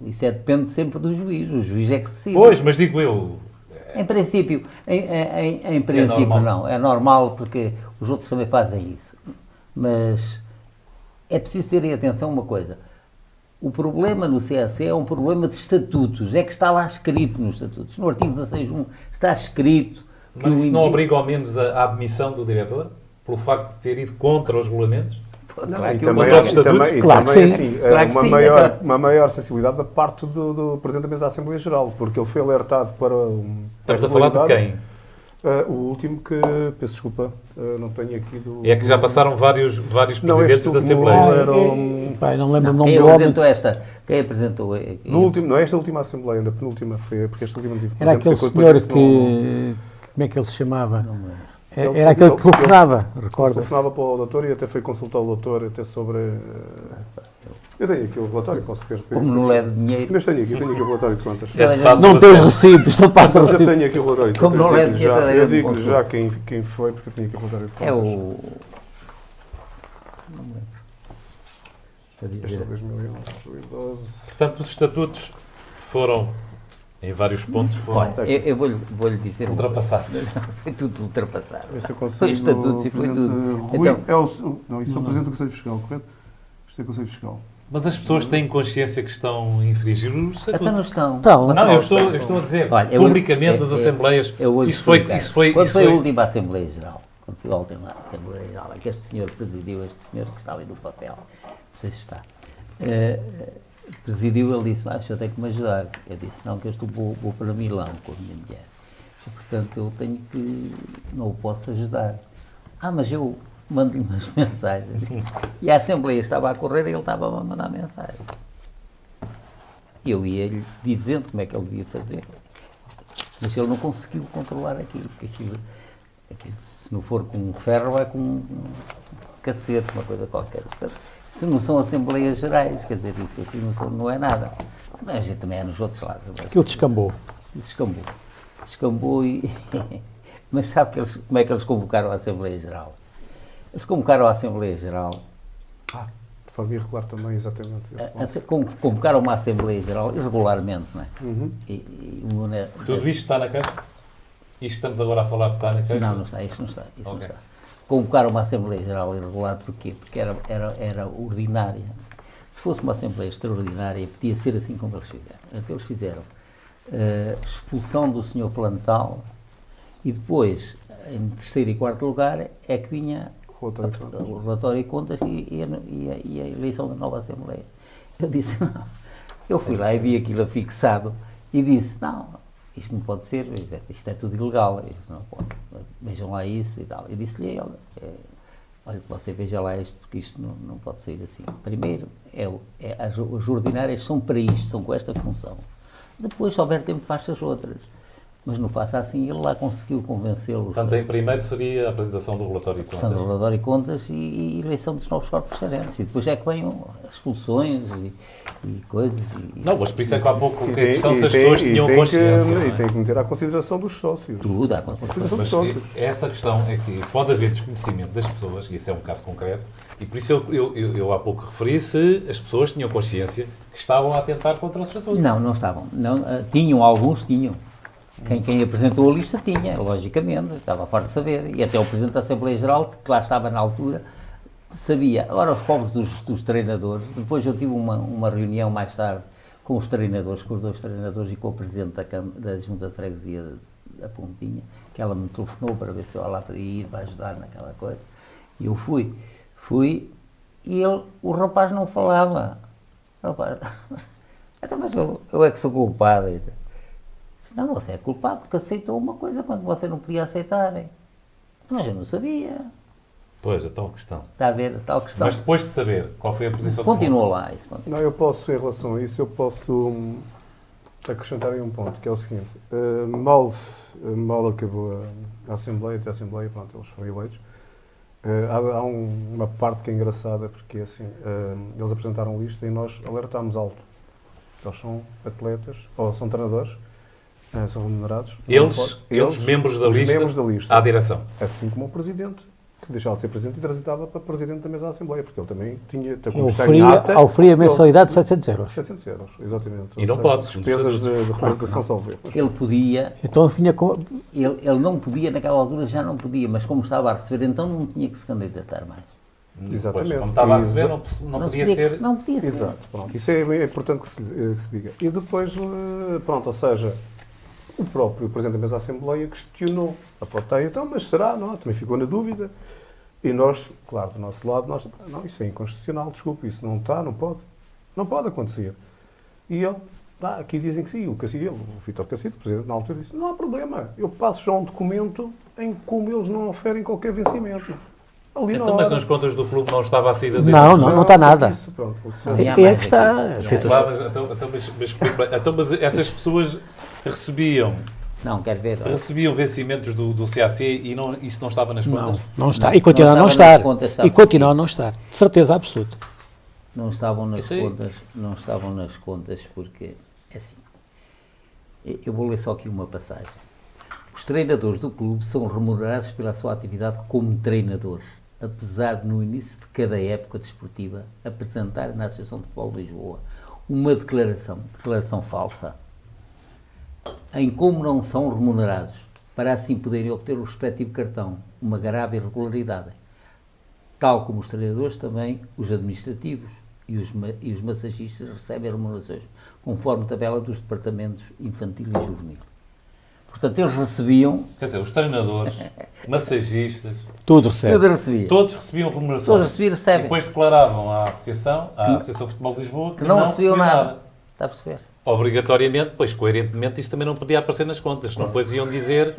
isso depende sempre do juiz. O juiz é que decide. Pois, mas digo eu, Em princípio, em princípio normal. não. É normal porque os outros também fazem isso. Mas é preciso terem atenção a uma coisa. O problema no CAC é um problema de estatutos. É que está lá escrito nos estatutos. No artigo 16.1 está escrito que mas isso não obriga ao menos a admissão do diretor? Pelo facto de ter ido contra os regulamentos? Claro E que também, contra os estatutos? Claro que também, sim. assim, Claro que sim, uma maior sensibilidade da parte do Presidente da Mesa da Assembleia Geral, porque ele foi alertado para Estamos a falar de quem? O último que, peço desculpa, não tenho aqui do... É que já passaram vários Não, presidentes este da último Assembleia. era Pai, não lembro o nome quem do homem. apresentou esta? Quem apresentou? No último, não é esta última Assembleia, ainda a penúltima foi, porque esta última tive Era aquele presente, senhor depois que... disse, Como é que ele se chamava? Não me lembro. Era aquele que telefonava, recorda-se. telefonava para o doutor e até foi consultar o doutor até sobre... eu tenho aqui o relatório, posso ver. Como não leva dinheiro. Mas tenho aqui o relatório de contas. É de fácil Não tens acesso. recibos, não passa Mas eu recibos. tenho aqui o relatório de Como contas. não leva Eu dinheiro, toda a eu gente digo consulta. já quem foi, porque eu tenho aqui o relatório de contas. É o... Não me lembro. Este é 2011, 2012. Portanto, os estatutos foram, em vários pontos, foram Olha, eu vou-lhe dizer... uma coisa. ultrapassados. Foi tudo ultrapassado. Ver se eu consigo Foi estatutos do e foi Presidente tudo. Rui, Então- não, isso é o Presidente do Conselho Fiscal, correto? Isto é o Conselho Fiscal. Mas as pessoas têm consciência que estão a infringir os estatutos. Então não estão. Então, Não, eu estou a dizer, Olha, eu- publicamente nas assembleias, Eu vou-lhe isso foi... explicar. Quando foi a última Assembleia Geral? Quando foi a última Assembleia Geral, é que este senhor presidiu, este senhor que está ali no papel, não sei se está, presidiu, ele disse, mas eu tenho que me ajudar. Eu disse, não, que eu vou para Milão com a minha mulher. Portanto, eu tenho que, não o posso ajudar. Mas eu mando-lhe umas mensagens. E a Assembleia estava a correr e ele estava a mandar mensagem. Eu ia-lhe dizendo como é que ele devia fazer. Mas ele não conseguiu controlar aquilo, porque aquilo Aquilo, se não for com um ferro, é com um cacete, uma coisa qualquer. Portanto, se não são Assembleias Gerais, quer dizer, isso aqui não é nada. Mas a gente também é nos outros lados. Aquilo descambou. Descambou. Descambou e... Mas sabe como é que eles convocaram a Assembleia Geral? Eles convocaram a Assembleia Geral... De forma irregular também, exatamente. esse ponto. Convocaram uma Assembleia Geral irregularmente, não é? Uhum. Tudo isto está na Caixa? Isto estamos agora a falar que está na Caixa? Não, não está, isso não está. Isso não Ok. está. Convocaram uma Assembleia Geral irregular, porquê? Porque era ordinária. Se fosse uma Assembleia extraordinária, podia ser assim como eles fizeram. Então eles fizeram expulsão do Sr. Plantal e depois, em terceiro e quarto lugar, é que vinha Relatório de contas. o relatório e contas e a eleição da nova Assembleia. Eu disse, não. Eu fui lá e vi aquilo afixado e disse, não, isto não pode ser, isto é tudo ilegal, isto não pode, vejam lá isso e tal. Eu disse-lhe a ele, olha, você veja lá isto, porque isto não pode sair assim. Primeiro, as ordinárias são para isto, são com esta função. Depois, se houver tempo, faça as outras. Mas não faça assim, ele lá conseguiu convencê-los. Portanto, em primeiro seria a apresentação do relatório de Apresentação do contas. relatório e contas e eleição dos novos corpos gerentes. E depois é que vêm as expulsões e coisas. Não, mas por isso é que há pouco E coloquei a questão se as tem- pessoas e tinham tem consciência. que, não é? e tem que meter à consideração dos sócios. Tudo, há consideração. Consideração dos Mas sócios. essa questão é que pode haver desconhecimento das pessoas, e isso é um caso concreto, e por isso eu há pouco referi se as pessoas tinham consciência que estavam a atentar contra o estatuto. Não estavam. Não, alguns tinham. Quem apresentou a lista tinha, logicamente, estava farto de saber. E até o Presidente da Assembleia Geral, que lá estava na altura, sabia. Agora, os pobres dos treinadores, depois eu tive uma reunião mais tarde com os treinadores, com os dois treinadores e com o Presidente da Junta de Freguesia da Pontinha, que ela me telefonou para ver se eu lá podia ir para ajudar naquela coisa. E eu fui e o rapaz não falava. Rapaz, então, mas eu é que sou culpado. Disse, não, você é culpado porque aceitou uma coisa quando você não podia aceitar. Mas eu não sabia. Pois, a tal questão. Está a ver, a tal questão. Mas depois de saber qual foi a posição Continua lá. Isso continua. Não, eu posso, em relação a isso, eu posso acrescentar aí um ponto, que é o seguinte. Mal acabou a Assembleia, até a Assembleia, pronto, eles foram eleitos. Há uma parte que é engraçada, porque assim, eles apresentaram lista e nós alertámos alto. Eles são atletas, ou são treinadores, são remunerados. Eles, membros da os lista, membros da lista. à direção. Assim como o Presidente, que deixava de ser Presidente e transitava para Presidente da mesa da Assembleia, porque ele também tinha... Oferia mensalidade de 700 euros. 700 euros, exatamente. E não Ou seja, pode, segundo os despesas de estatutos. representação salvo. Ele podia, Então vinha com... ele não podia, naquela altura já não podia, mas como estava a receber, então não tinha que se candidatar mais. Exatamente. Pois, como estava a receber, não podia ser... Não podia ser. Exato, pronto. Isso é importante que se diga. E depois, pronto, ou seja, o próprio Presidente da mesa da Assembleia questionou a plateia, então, mas será? Não, também ficou na dúvida. E nós, claro, do nosso lado, não, isso é inconstitucional, desculpe, isso não está, não pode acontecer. E ele, aqui dizem que sim, o Vítor Cacide, o Presidente, na altura, disse, não há problema, eu passo já um documento em como eles não oferem qualquer vencimento. Ali Então, mas nas contas do clube não estava a saída dele? Não está nada. Isso, pronto, É que está a situação. Mas essas pessoas recebiam Não, quer ver? vencimentos do CAC e isso não estava nas contas? Não está. E continua a não estava estar. nas contas, sabe E continua a não estar. De certeza absoluta. Não estavam nas Sim. contas, não estavam nas contas porque, é assim, eu vou ler só aqui uma passagem. Os treinadores do clube são remunerados pela sua atividade como treinadores, apesar de no início de cada época desportiva apresentarem na Associação de Futebol de Lisboa uma declaração falsa, em como não são remunerados, para assim poderem obter o respectivo cartão, uma grave irregularidade. Tal como os treinadores, também os administrativos e os massagistas recebem remunerações, conforme tabela dos departamentos infantil e juvenil. Portanto, eles recebiam... Quer dizer, os treinadores, massagistas, Tudo recebe. Tudo recebia. todos recebiam remunerações. Todos recebiam, E recebem. depois declaravam à Associação de Futebol de Lisboa Que não recebiam nada. Está a perceber? Obrigatoriamente, pois coerentemente, isso também não podia aparecer nas contas. Não, depois iam dizer,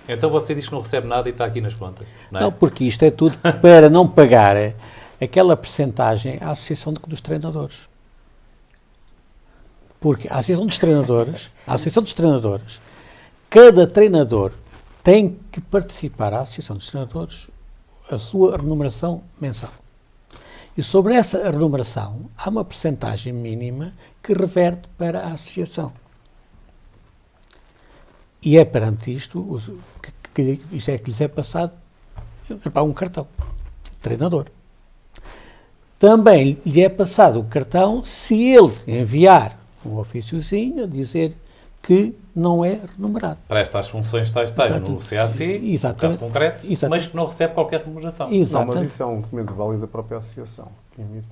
então você diz que não recebe nada e está aqui nas contas. Não é? Não, porque isto é tudo para não pagar aquela percentagem à Associação dos Treinadores. Porque a Associação dos Treinadores, cada treinador tem que participar a Associação dos Treinadores a sua remuneração mensal. E sobre essa remuneração há uma percentagem mínima que reverte para a associação. E é perante isto que isto é que lhes é passado para um cartão de treinador. Também lhe é passado o cartão se ele enviar um ofíciozinho a dizer que não é remunerado. Presta as funções tais no CAC, no caso concreto, mas que não recebe qualquer remuneração. Não, mas isso é um documento válido da própria associação que emite.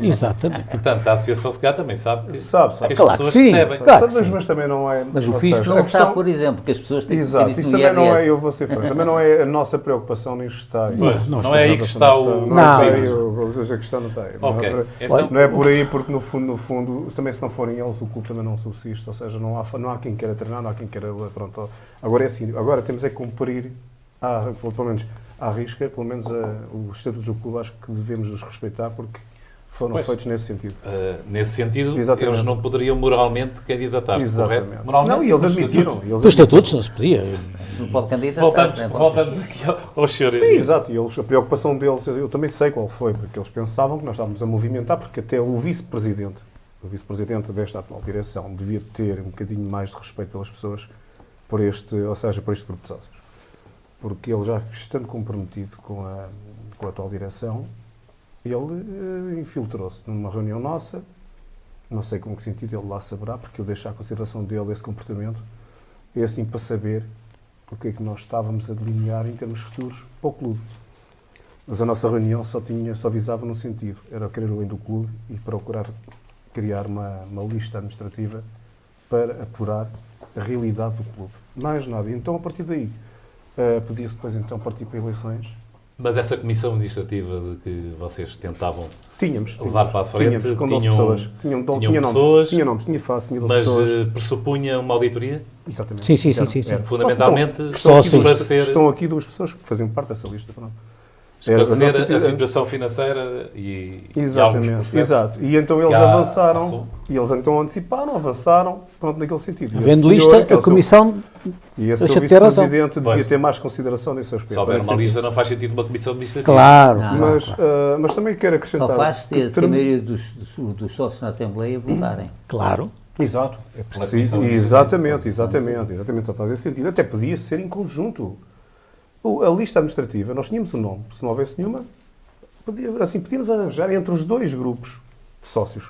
Exatamente. Portanto, a associação se calhar também sabe que, Sabe. que as Claro que pessoas sim, recebem. claro. Mas também não é... Mas o ou fisco seja, não a questão- sabe, por exemplo, que as pessoas têm que Exato, ter isso isso no também não é, IRS. eu vou ser franco, também não é a nossa preocupação nem está aí. Pois, Não, não é aí que está o... Não é Não. aí, ou seja, a questão não está aí. Ok, Não é- então- não é por aí, porque no fundo, também se não forem eles, o clube também não subsiste, ou seja, não há quem queira treinar, não há quem queira, pronto. Agora é assim, agora temos é que cumprir, pelo menos à risca, pelo menos os estatutos do clube, acho que devemos os respeitar, porque foram feitos nesse sentido. Nesse sentido, Exatamente. eles não poderiam moralmente candidatar-se, correto? Exatamente. Moralmente, Não, e eles nos admitiram. estatutos. Os estatutos não se podia. Não pode candidatar. Voltamos aqui ao senhor. Sim, exato. E a preocupação deles, eu também sei qual foi, porque eles pensavam que nós estávamos a movimentar, porque até o vice-presidente desta atual direção, devia ter um bocadinho mais de respeito pelas pessoas, por este grupo de sócios. Porque ele já estando comprometido com a atual direção, ele infiltrou-se numa reunião nossa, não sei com que sentido ele lá saberá, porque eu deixo à consideração dele esse comportamento, e assim para saber o que é que nós estávamos a delinear em termos futuros para o clube. Mas a nossa reunião só visava num sentido, era querer o bem do clube e procurar criar uma lista administrativa para apurar a realidade do clube. Mais nada. Então, a partir daí, podia-se depois então partir para eleições. Mas essa comissão administrativa de que vocês tentavam Tínhamos. levar para a frente, Tínhamos, com 12 tinham pessoas. Tinha pessoas, nomes, tinha face, tinha 12 mas pessoas. pressupunha uma auditoria? Exatamente. Sim. Era. Fundamentalmente, sócios. Estão aqui duas pessoas que faziam parte dessa lista. Pronto. Esclarecer a situação financeira e alguns Exatamente, processos. exato. E então eles Já avançaram, passou. e eles então anteciparam, avançaram, pronto, naquele sentido. E Havendo esse senhor, que lista, é a o seu- comissão E esse deixa seu de ter razão. vice-presidente devia Pois. ter mais consideração nesse aspecto. Se houver nesse uma sentido. lista, não faz sentido uma comissão administrativa. Claro. Não. Mas também quero acrescentar... Só faz que se a maioria dos sócios na Assembleia votarem. Claro. Exato, é Pela preciso. comissão Exatamente, só faz esse sentido. Até podia ser em conjunto. A lista administrativa, nós tínhamos um nome, se não houvesse nenhuma, podíamos arranjar entre os dois grupos de sócios,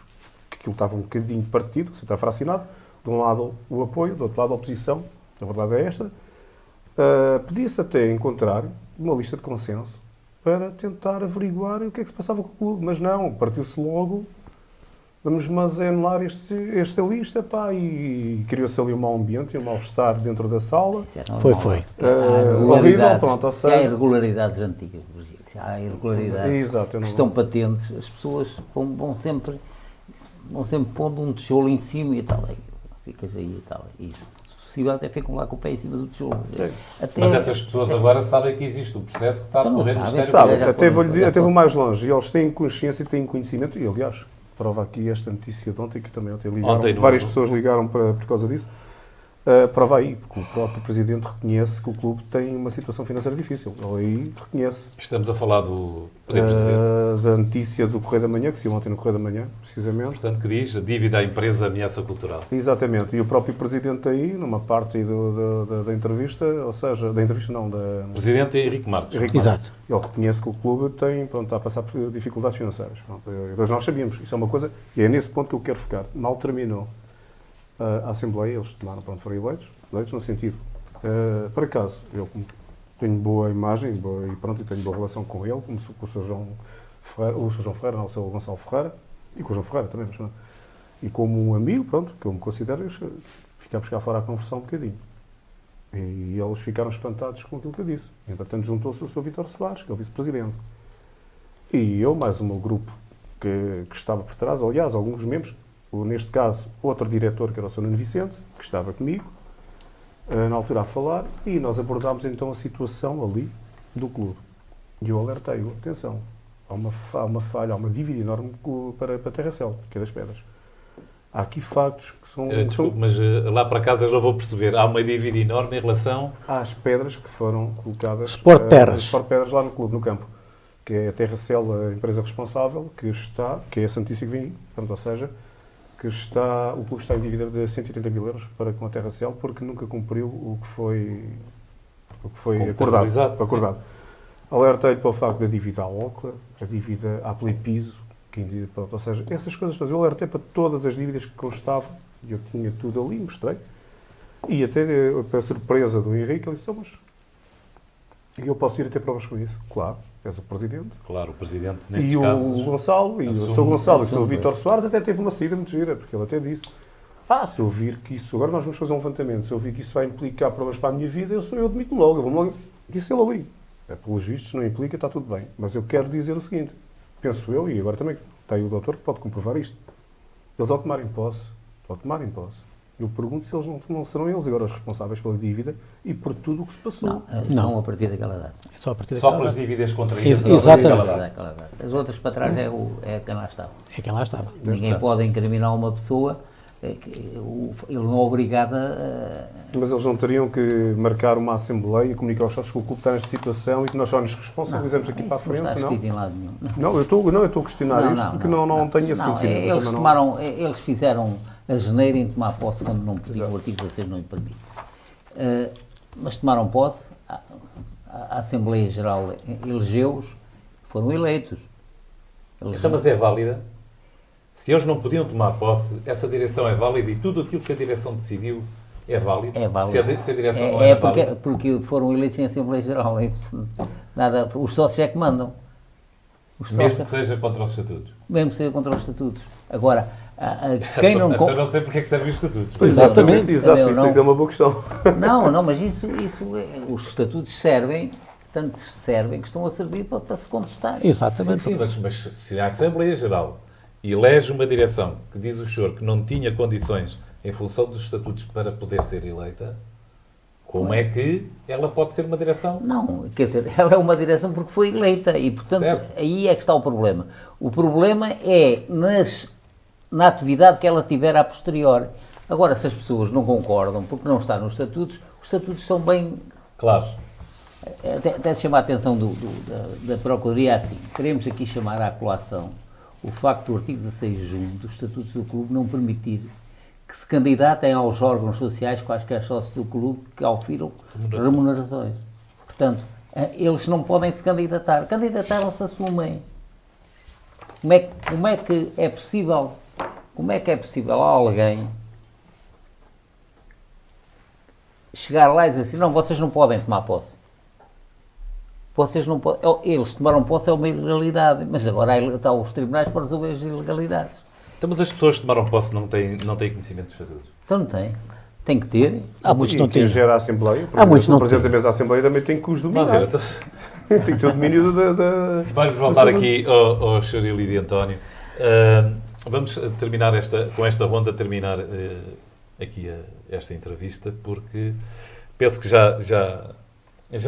que aquilo estava um bocadinho partido, se está fracionado, de um lado o apoio, do outro lado a oposição, a verdade é esta. Podia-se até encontrar uma lista de consenso para tentar averiguar o que é que se passava com o clube, mas não, partiu-se logo, vamos anular esta lista, pá, e criou-se ali um mau ambiente e um mal-estar dentro da sala. Isso é normal. Foi. Horrível, pronto, ou Se há seja... irregularidades antigas, se há irregularidades Exato, eu que não estão patentes, as pessoas vão sempre pondo um tijolo em cima e tal. Aí, ficas aí e tal. E se possível até ficam lá com o pé em cima do tijolo. Até, Mas essas pessoas agora sabem que existe o processo que está a Então não decorrer no sabem, Ministério Sabe, já Público. até foram. vou mais longe. Eles têm consciência e têm conhecimento, e aliás, prova aqui esta notícia de ontem, que também ontem ligaram, Ontem, várias pessoas ligaram por causa disso. Prova aí, porque o próprio Presidente reconhece que o clube tem uma situação financeira difícil. Ele aí reconhece. Estamos a falar do, podemos dizer, Da notícia do Correio da Manhã, que saiu ontem no Correio da Manhã, precisamente. portanto, que diz a dívida à empresa ameaça cultural. Exatamente. E o próprio Presidente aí, numa parte aí da entrevista, ou seja, da entrevista não, da... Presidente Henrique Marques. Henrique Exato. Ele reconhece que o clube está a passar por dificuldades financeiras. Pronto, mas nós sabíamos, isso é uma coisa, e é nesse ponto que eu quero focar. Mal terminou a Assembleia, eles tomaram, foram eleitos no sentido, por acaso, eu tenho boa imagem e tenho boa relação com ele, como com o Sr. João Ferreira, o Sr. Gonçalo Ferreira, e com o João Ferreira também, mas, e como um amigo, pronto, que eu me considero, ficámos cá fora a conversar um bocadinho. E eles ficaram espantados com aquilo que eu disse. Entretanto, juntou-se o Sr. Vítor Soares, que é o vice-presidente. E eu, mais o meu grupo que estava por trás, aliás, alguns membros, neste caso, outro diretor, que era o Sr. Nuno Vicente, que estava comigo, na altura a falar, e nós abordámos então a situação ali do clube. E eu alertei-o, atenção, há uma falha, há uma dívida enorme para a Terracel, que é das Pedras. Há aqui factos que são... Desculpe, mas lá para casa eu já vou perceber. Há uma dívida enorme em relação... Às pedras que foram colocadas... Sport Terras. Sport Pedras lá no clube, no campo. Que é a Terracel, a empresa responsável, que é a Santíssimo Vinho, portanto, ou seja, o clube está em dívida de 180 mil euros para com a Terracel porque nunca cumpriu o que foi acordado. Alertei-lhe para o facto da dívida à OCLA, a dívida à Pelipiso, ou seja, essas coisas todas. Eu alertei para todas as dívidas que constavam, e eu tinha tudo ali, mostrei. E até, para a surpresa do Henrique, ele disse, mas eu posso ir a ter provas com isso? Claro, és o Presidente. Claro, o Presidente, nestes E casos... o Gonçalo, e o Sr. Gonçalo e o Sr. Vítor Soares até teve uma saída muito gira, porque ele até disse, se eu vir que isso, agora nós vamos fazer um levantamento, se eu vir que isso vai implicar provas para a minha vida, eu admito logo, eu vou logo, disse ele ali. Pelos vistos, não implica, está tudo bem. Mas eu quero dizer o seguinte, penso eu, e agora também tem o doutor que pode comprovar isto. Eles ao tomarem posse, eu pergunto se eles não serão eles agora os responsáveis pela dívida e por tudo o que se passou. Não, a partir daquela data. É só a partir Só daquela pelas data. dívidas contraídas. Exatamente. Daquela data. As outras para trás é quem lá estava. É quem lá estava. Ninguém pode incriminar uma pessoa, ele não é obrigado a... Mas eles não teriam que marcar uma assembleia e comunicar aos sócios que o clube está nesta situação e que nós só nos responsabilizamos aqui para a frente, não? Está não? escrito em lado nenhum. Não, eu estou a questionar isto porque não tenho esse conhecimento. Eles fizeram a geneira em tomar posse quando não podiam, o artigo 16 não lhe permite. Mas tomaram posse, a Assembleia Geral elegeu-os, foram eleitos. Então, mas é válida? Se eles não podiam tomar posse, essa direção é válida e tudo aquilo que a direção decidiu é válido? É válido. Se a direção não é válida? Porque foram eleitos em Assembleia Geral. Nada, os sócios é que mandam. Mesmo que seja contra os estatutos? Mesmo que seja contra os estatutos. Agora, quem não... Então não sei porque é que servem os estatutos. Exatamente, isso é uma boa questão. Não, mas os estatutos servem, tanto servem que estão a servir para se contestar. Exatamente. Sim, mas se a Assembleia Geral elege uma direção que diz o senhor que não tinha condições em função dos estatutos para poder ser eleita, como é que ela pode ser uma direção? Não, quer dizer, ela é uma direção porque foi eleita e, portanto, certo. Aí é que está o problema. O problema é na atividade que ela tiver a posteriori. Agora, se as pessoas não concordam porque não está nos estatutos, os estatutos são bem... Claro. Até se chama a atenção da Procuradoria assim. Queremos aqui chamar à colação o facto do artigo 16.1 dos estatutos do clube não permitir que se candidatem aos órgãos sociais quaisquer sócios do clube que ofiram remunerações. Portanto, eles não podem se candidatar. Candidataram-se, assumem. Como é que é possível a alguém chegar lá e dizer assim, não, vocês não podem tomar posse. Vocês não podem... Eles tomaram posse, é uma ilegalidade, mas agora estão os tribunais para resolver as ilegalidades. Então, mas as pessoas que tomaram posse não têm conhecimento dos estatutos? Então não tem. Tem que ter. Há muitos que não quem têm. gera a Assembleia, Há muitos não o Presidente têm. da mesa da Assembleia também tem que os dominar. Vamos ver, então... Tem que ter o domínio da... Vamos voltar aqui ao Sr. Ilídio António. Vamos terminar com esta ronda, terminar aqui esta entrevista, porque penso que já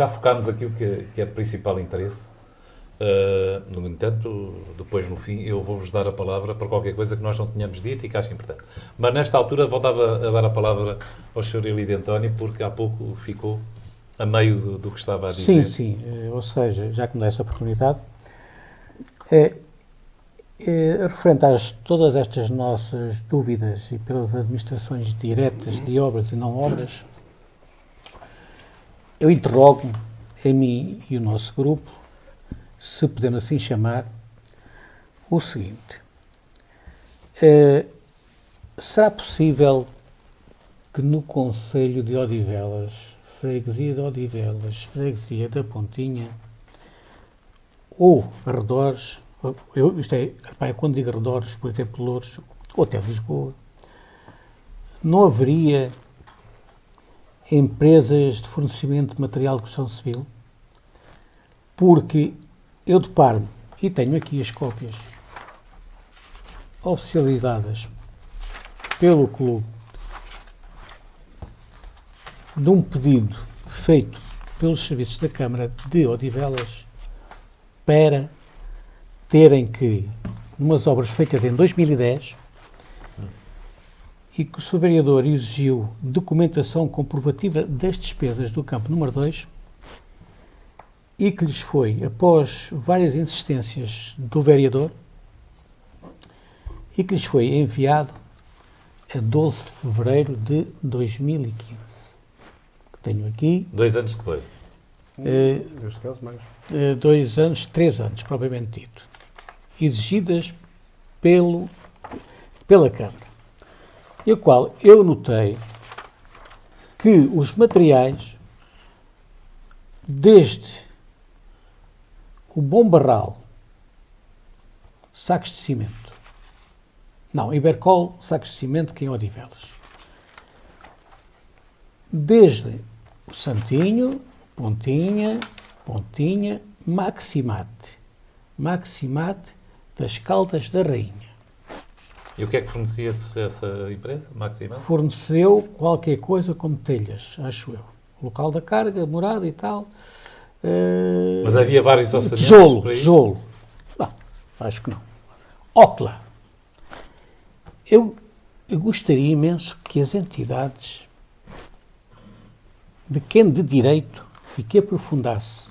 focámos aquilo que é de principal interesse. No entanto, depois no fim, eu vou-vos dar a palavra para qualquer coisa que nós não tenhamos dito e que acho importante. Mas nesta altura voltava a dar a palavra ao Sr. Ilídio António, porque há pouco ficou a meio do que estava a dizer. Sim, ou seja, já que me dá essa oportunidade, referente a todas estas nossas dúvidas e pelas administrações diretas de obras e não obras, eu interrogo-me, a mim e o nosso grupo, se podemos assim chamar, o seguinte: será possível que no Concelho de Odivelas, Freguesia de Odivelas, Freguesia da Pontinha, ou arredores, quando digo arredores, por exemplo, Loures, ou até Lisboa, não haveria empresas de fornecimento de material de construção civil? Porque eu deparo-me, e tenho aqui as cópias oficializadas pelo clube, de um pedido feito pelos serviços da Câmara de Odivelas para terem que, numas obras feitas em 2010, e que o Sr. Vereador exigiu documentação comprovativa das despesas do campo número 2 e que lhes foi, após várias insistências do Vereador, e que lhes foi enviado a 12 de fevereiro de 2015. Que tenho aqui. 2 anos depois. Neste caso, mais. 2 anos, 3 anos, propriamente dito. Exigidas pela Câmara. E o qual eu notei que os materiais, desde o bom barral, sacos de cimento, não, Ibercol, sacos de cimento, que em Odivelas, desde o Santinho, Pontinha, Maximate das Caldas da Rainha. E o que é que fornecia essa empresa, Maxima? Forneceu qualquer coisa como telhas, acho eu. Local da carga, morada e tal. Mas havia vários orçamentos para isso? Tijolo. Não, acho que não. Ocla. Eu gostaria imenso que as entidades de quem de direito e que aprofundasse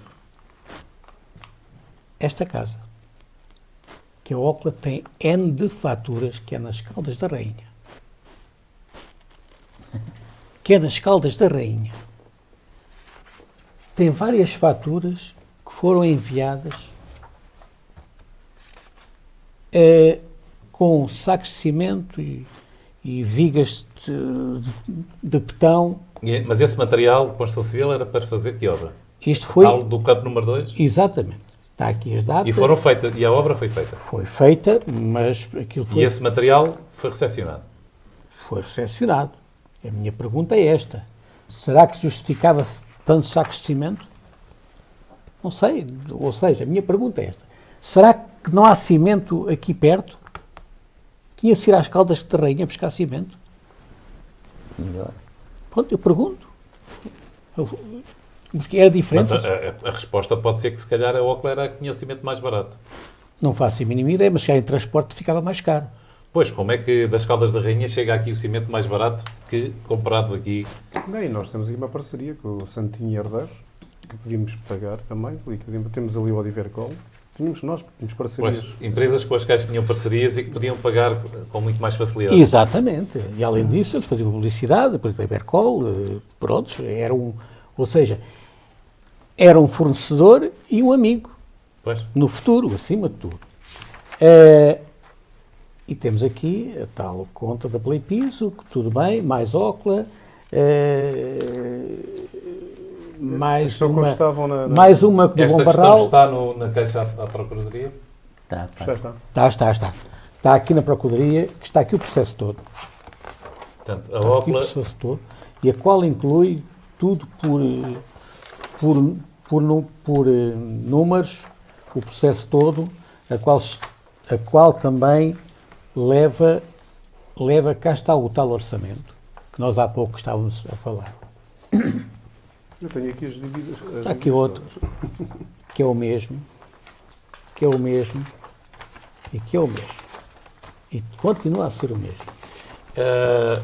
esta casa, que a Ocla tem N de faturas, que é nas Caldas da Rainha. Tem várias faturas que foram enviadas com sacos de cimento e vigas de betão. Mas esse material de construção civil era para fazer que obra? Isto foi... Tal do campo número 2? Exatamente. Está aqui as datas. E a obra foi feita? Foi feita, mas aquilo foi... E esse material foi recepcionado? Foi recepcionado. A minha pergunta é esta. Será que justificava-se tantos sacos de cimento? Não sei. Ou seja, a minha pergunta é esta. Será que não há cimento aqui perto? Tinha-se ir às Caldas de Rainha buscar cimento? Melhor. Pronto, eu pergunto. Era diferente. Mas a resposta pode ser que se calhar a Ocla era a que tinha o cimento mais barato. Não faço a mínima ideia, mas se calhar em transporte ficava mais caro. Pois, como é que das Caldas da Rainha chega aqui o cimento mais barato que comprado aqui? Bem, nós temos aqui uma parceria com o Santinho e Herdeiros, que podíamos pagar também. Temos ali o Odivercol. Nós tínhamos parcerias. Pois, empresas com as quais tinham parcerias e que podiam pagar com muito mais facilidade. Exatamente. E além disso, eles faziam publicidade, depois do Ibercol, pronto, ou seja, era um fornecedor e um amigo. Pois. No futuro, acima de tudo. E temos aqui a tal conta da Play Piso, que tudo bem, mais Ocla, mais uma do Esta Bom questão Barral. está na Caixa à Procuradoria? Já está. Está. Está aqui na Procuradoria, que está aqui o processo todo. Portanto, a Está aqui o Ocla... processo todo, e a qual inclui tudo por números, o processo todo, a qual também leva, cá está o tal orçamento, que nós há pouco estávamos a falar. Eu tenho aqui as dívidas. Está aqui outro, que é o mesmo, e que é o mesmo, e continua a ser o mesmo.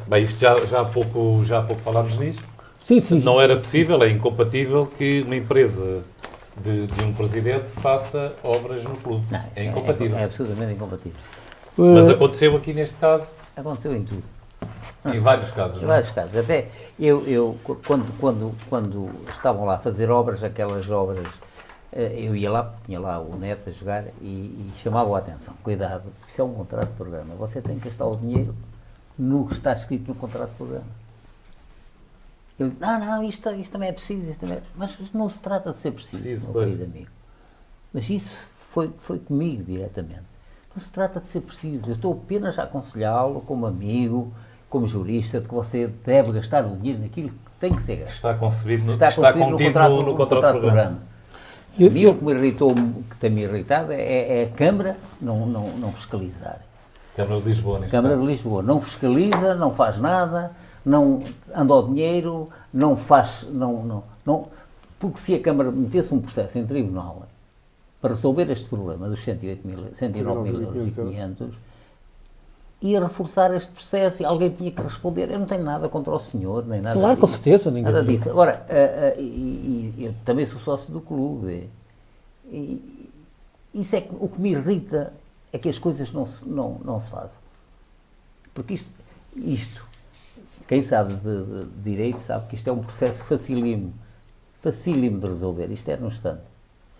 Bem, isto já há pouco falámos nisso. Sim. Não era possível, é incompatível que uma empresa de um presidente faça obras no clube. Não, É incompatível. É absolutamente incompatível. Mas aconteceu aqui neste caso, Aconteceu em tudo. em vários casos. Em Não é? vários casos. Até eu quando estavam lá a fazer obras, aquelas obras, eu ia lá, porque tinha lá o neto a jogar e chamava a atenção. Cuidado, isso é um contrato de programa. Você tem que gastar o dinheiro no que está escrito no contrato de programa. Ele, não, isto também é preciso, mas não se trata de ser preciso, meu querido amigo. Mas isso foi comigo diretamente. Não se trata de ser preciso. Eu estou apenas a aconselhá-lo como amigo, como jurista, de que você deve gastar o dinheiro naquilo que tem que ser gasto. Está concebido Está contido no contrato de programa. A mim o que me irritou, que tem-me irritado, é a Câmara não fiscalizar. Câmara de Lisboa, neste Câmara caso. de Lisboa não fiscaliza, não faz nada, não anda ao dinheiro, não faz, porque se a Câmara metesse um processo em tribunal para resolver este problema dos 109.500 euros, ia reforçar este processo e alguém tinha que responder. Eu não tenho nada contra o senhor, nem nada Claro, com disso. certeza. Ninguém Nada disso. Agora, eu também sou sócio do clube. E isso é que, o que me irrita é que as coisas não se fazem. Porque isto quem sabe de direito sabe que isto é um processo facílimo de resolver. Isto é num instante.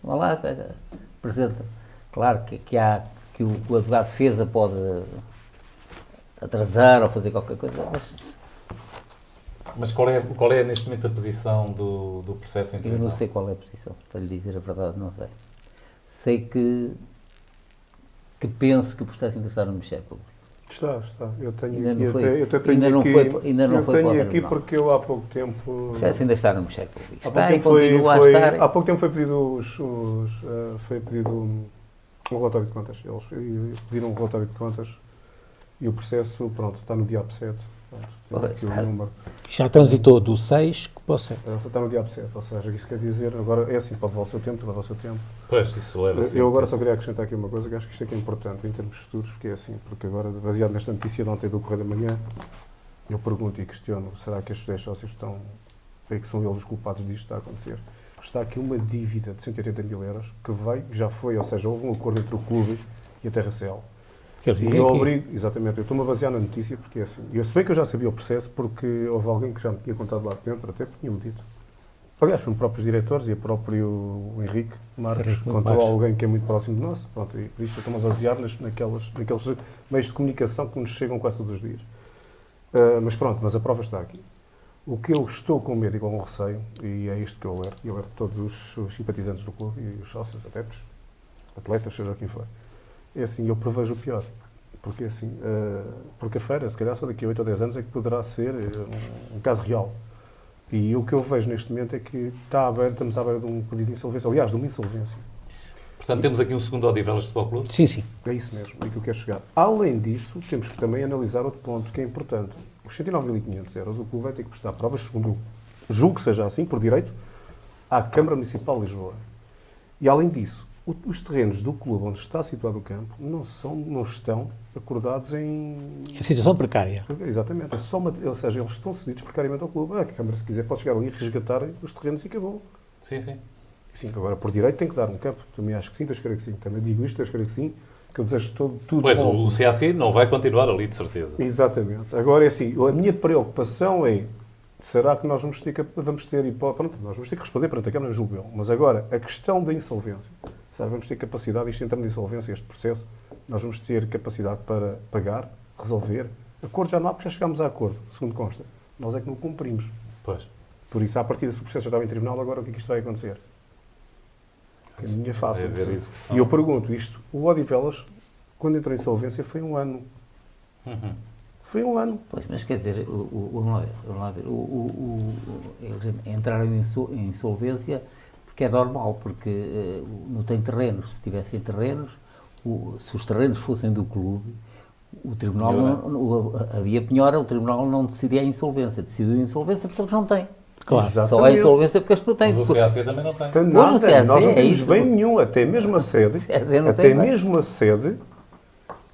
Vamos lá, apresenta. Claro que o advogado de defesa pode atrasar ou fazer qualquer coisa, Mas qual é neste momento a posição do processo em eu tribunal? não sei qual é a posição, para lhe dizer a verdade, não sei. Sei que penso que o processo ainda está no Ministério Público. Está. Eu tenho Ainda aqui, não foi- até tenho ainda não aqui, foi- ainda não eu foi para o tenho aqui tribunal. porque eu há pouco tempo... O processo ainda está no Ministério Público. Há pouco Está e tempo continua a estar. há pouco tempo foi pedido foi pedido um relatório de contas. Eles pediram um relatório de contas e o processo, pronto, está no diabo 7. Pois, Aqui o está. número. Já transitou do 6 para o 7. Está no diabo 7, ou seja, isso quer dizer, agora é assim, pode levar o seu tempo, leva o seu tempo. Pois, isso leva Eu agora só queria acrescentar aqui uma coisa, que acho que isto é que é importante em termos futuros, porque é assim, porque agora, baseado nesta notícia de ontem do Correio da Manhã, eu pergunto e questiono, será que estes 10 sócios estão, é que são eles os culpados disto está a acontecer? Está aqui uma dívida de 180 mil euros, que já foi, ou seja, houve um acordo entre o clube e a TRCL. E eu obrigo, exatamente, eu estou-me a basear na notícia, porque é assim, eu sei que eu já sabia o processo, porque houve alguém que já me tinha contado lá dentro, até tinha-me dito. Aliás, foram próprios diretores e o próprio Henrique Marques contou a alguém que é muito próximo de nós. Pronto, e por isso eu estou-me a basear naqueles meios de comunicação que nos chegam quase todos os dias. Mas pronto, mas a prova está aqui. O que eu estou com medo e com receio, e é isto que eu alerto todos os simpatizantes do clube e os sócios, adeptos, atletas, seja quem for, é assim, eu prevejo o pior. Porque assim, porque a feira, se calhar só daqui a 8 ou 10 anos é que poderá ser um caso real. E o que eu vejo neste momento é que estamos à beira de um pedido de insolvência, aliás, de uma insolvência. Portanto, temos aqui um segundo Odivelas Futebol Clube. Sim. É isso mesmo, é que eu quero chegar. Além disso, temos que também analisar outro ponto que é importante. Os 109.500 euros, o clube vai ter que prestar provas, segundo julgo que seja assim, por direito, à Câmara Municipal de Lisboa. E além disso, os terrenos do clube onde está situado o campo não estão acordados em situação precária. Exatamente. Ou seja, eles estão cedidos precariamente ao clube. A Câmara, se quiser, pode chegar ali e resgatar os terrenos e acabou. Sim. Sim, agora, por direito, tem que dar um campo. Também acho que sim, Deus queira que sim. Também digo isto, Deus queira que sim, que eu desejo tudo Pois, bom. o CAC não vai continuar ali, de certeza. Exatamente. Agora, é assim, a minha preocupação é, será que nós vamos ter que responder perante a Câmara, julgo eu. Mas agora, a questão da insolvência. Vamos ter capacidade, isto entrando em insolvência, este processo, nós vamos ter capacidade para pagar, resolver. Acordo já não há, porque já chegámos a acordo, segundo consta. Nós é que não cumprimos. Pois. Por isso, à partida, se o processo já estava em tribunal, agora o que é que isto vai acontecer? Que a minha é fácil. E eu pergunto isto, o Odivelas, quando entrou em insolvência, foi um ano. Foi um ano. Pois, mas quer dizer, vamos lá ver, eles entraram em insolvência porque é normal, porque não tem terrenos. Se tivessem terrenos, se os terrenos fossem do clube, o tribunal havia penhora, o tribunal não decidia a insolvência. Decidiu a insolvência porque eles não têm. Claro. Só há insolvência porque eles não têm. Mas o CAC também não tem. Então, Mas nada, o CAC nós não é temos isso. bem nenhum, até mesmo a sede,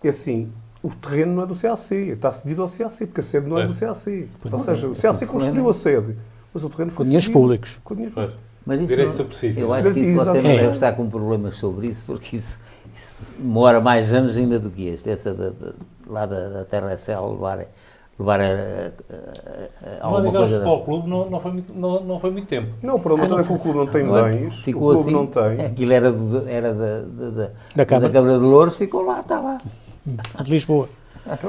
é assim, o terreno não é do CAC, está cedido ao CAC, porque a sede não é do CAC. Ou seja, o CAC construiu a sede, mas o terreno foi Com dinheiros cedido. públicos. Com dinheiros Pois. Mas isso Direito de não- superfície. Eu acho que isso você não Exatamente. deve estar com problemas sobre isso, porque isso demora mais anos ainda do que este. Essa lá da TRCL levar a O alguma Odivelas coisa. Futebol Clube não foi muito tempo. Não, o problema não é que o clube não tem Agora, bens, o ficou clube assim, não tem. aquilo era da Câmara. Câmara de Louros, ficou lá, está lá. De Lisboa.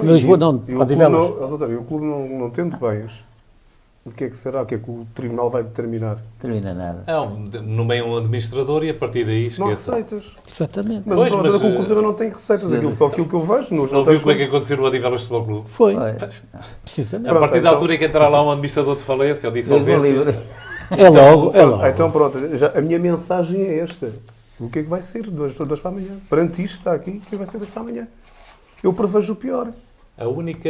De Lisboa não, E de o clube Odivelas. o clube não tendo bens, o que é que será? O que é que o tribunal vai determinar? Termina nada. Nomeia um administrador e a partir daí Não há esqueça. receitas. Exatamente. Mas Pois, o problema é mas, que o clube também não tem receitas. Aquilo que eu vejo nos Não viu como é que aconteceu no Odivelas Futebol Clube? Foi. Olha, Precisamente. A partir da então- altura em que entrar lá um administrador de falência ou de Deus me insolvência, livre. É logo. Então pronto, a minha mensagem é esta. O que é que vai ser? Dois para amanhã. Perante isto está aqui, o que vai ser 2 para amanhã? Eu prevejo o pior. a única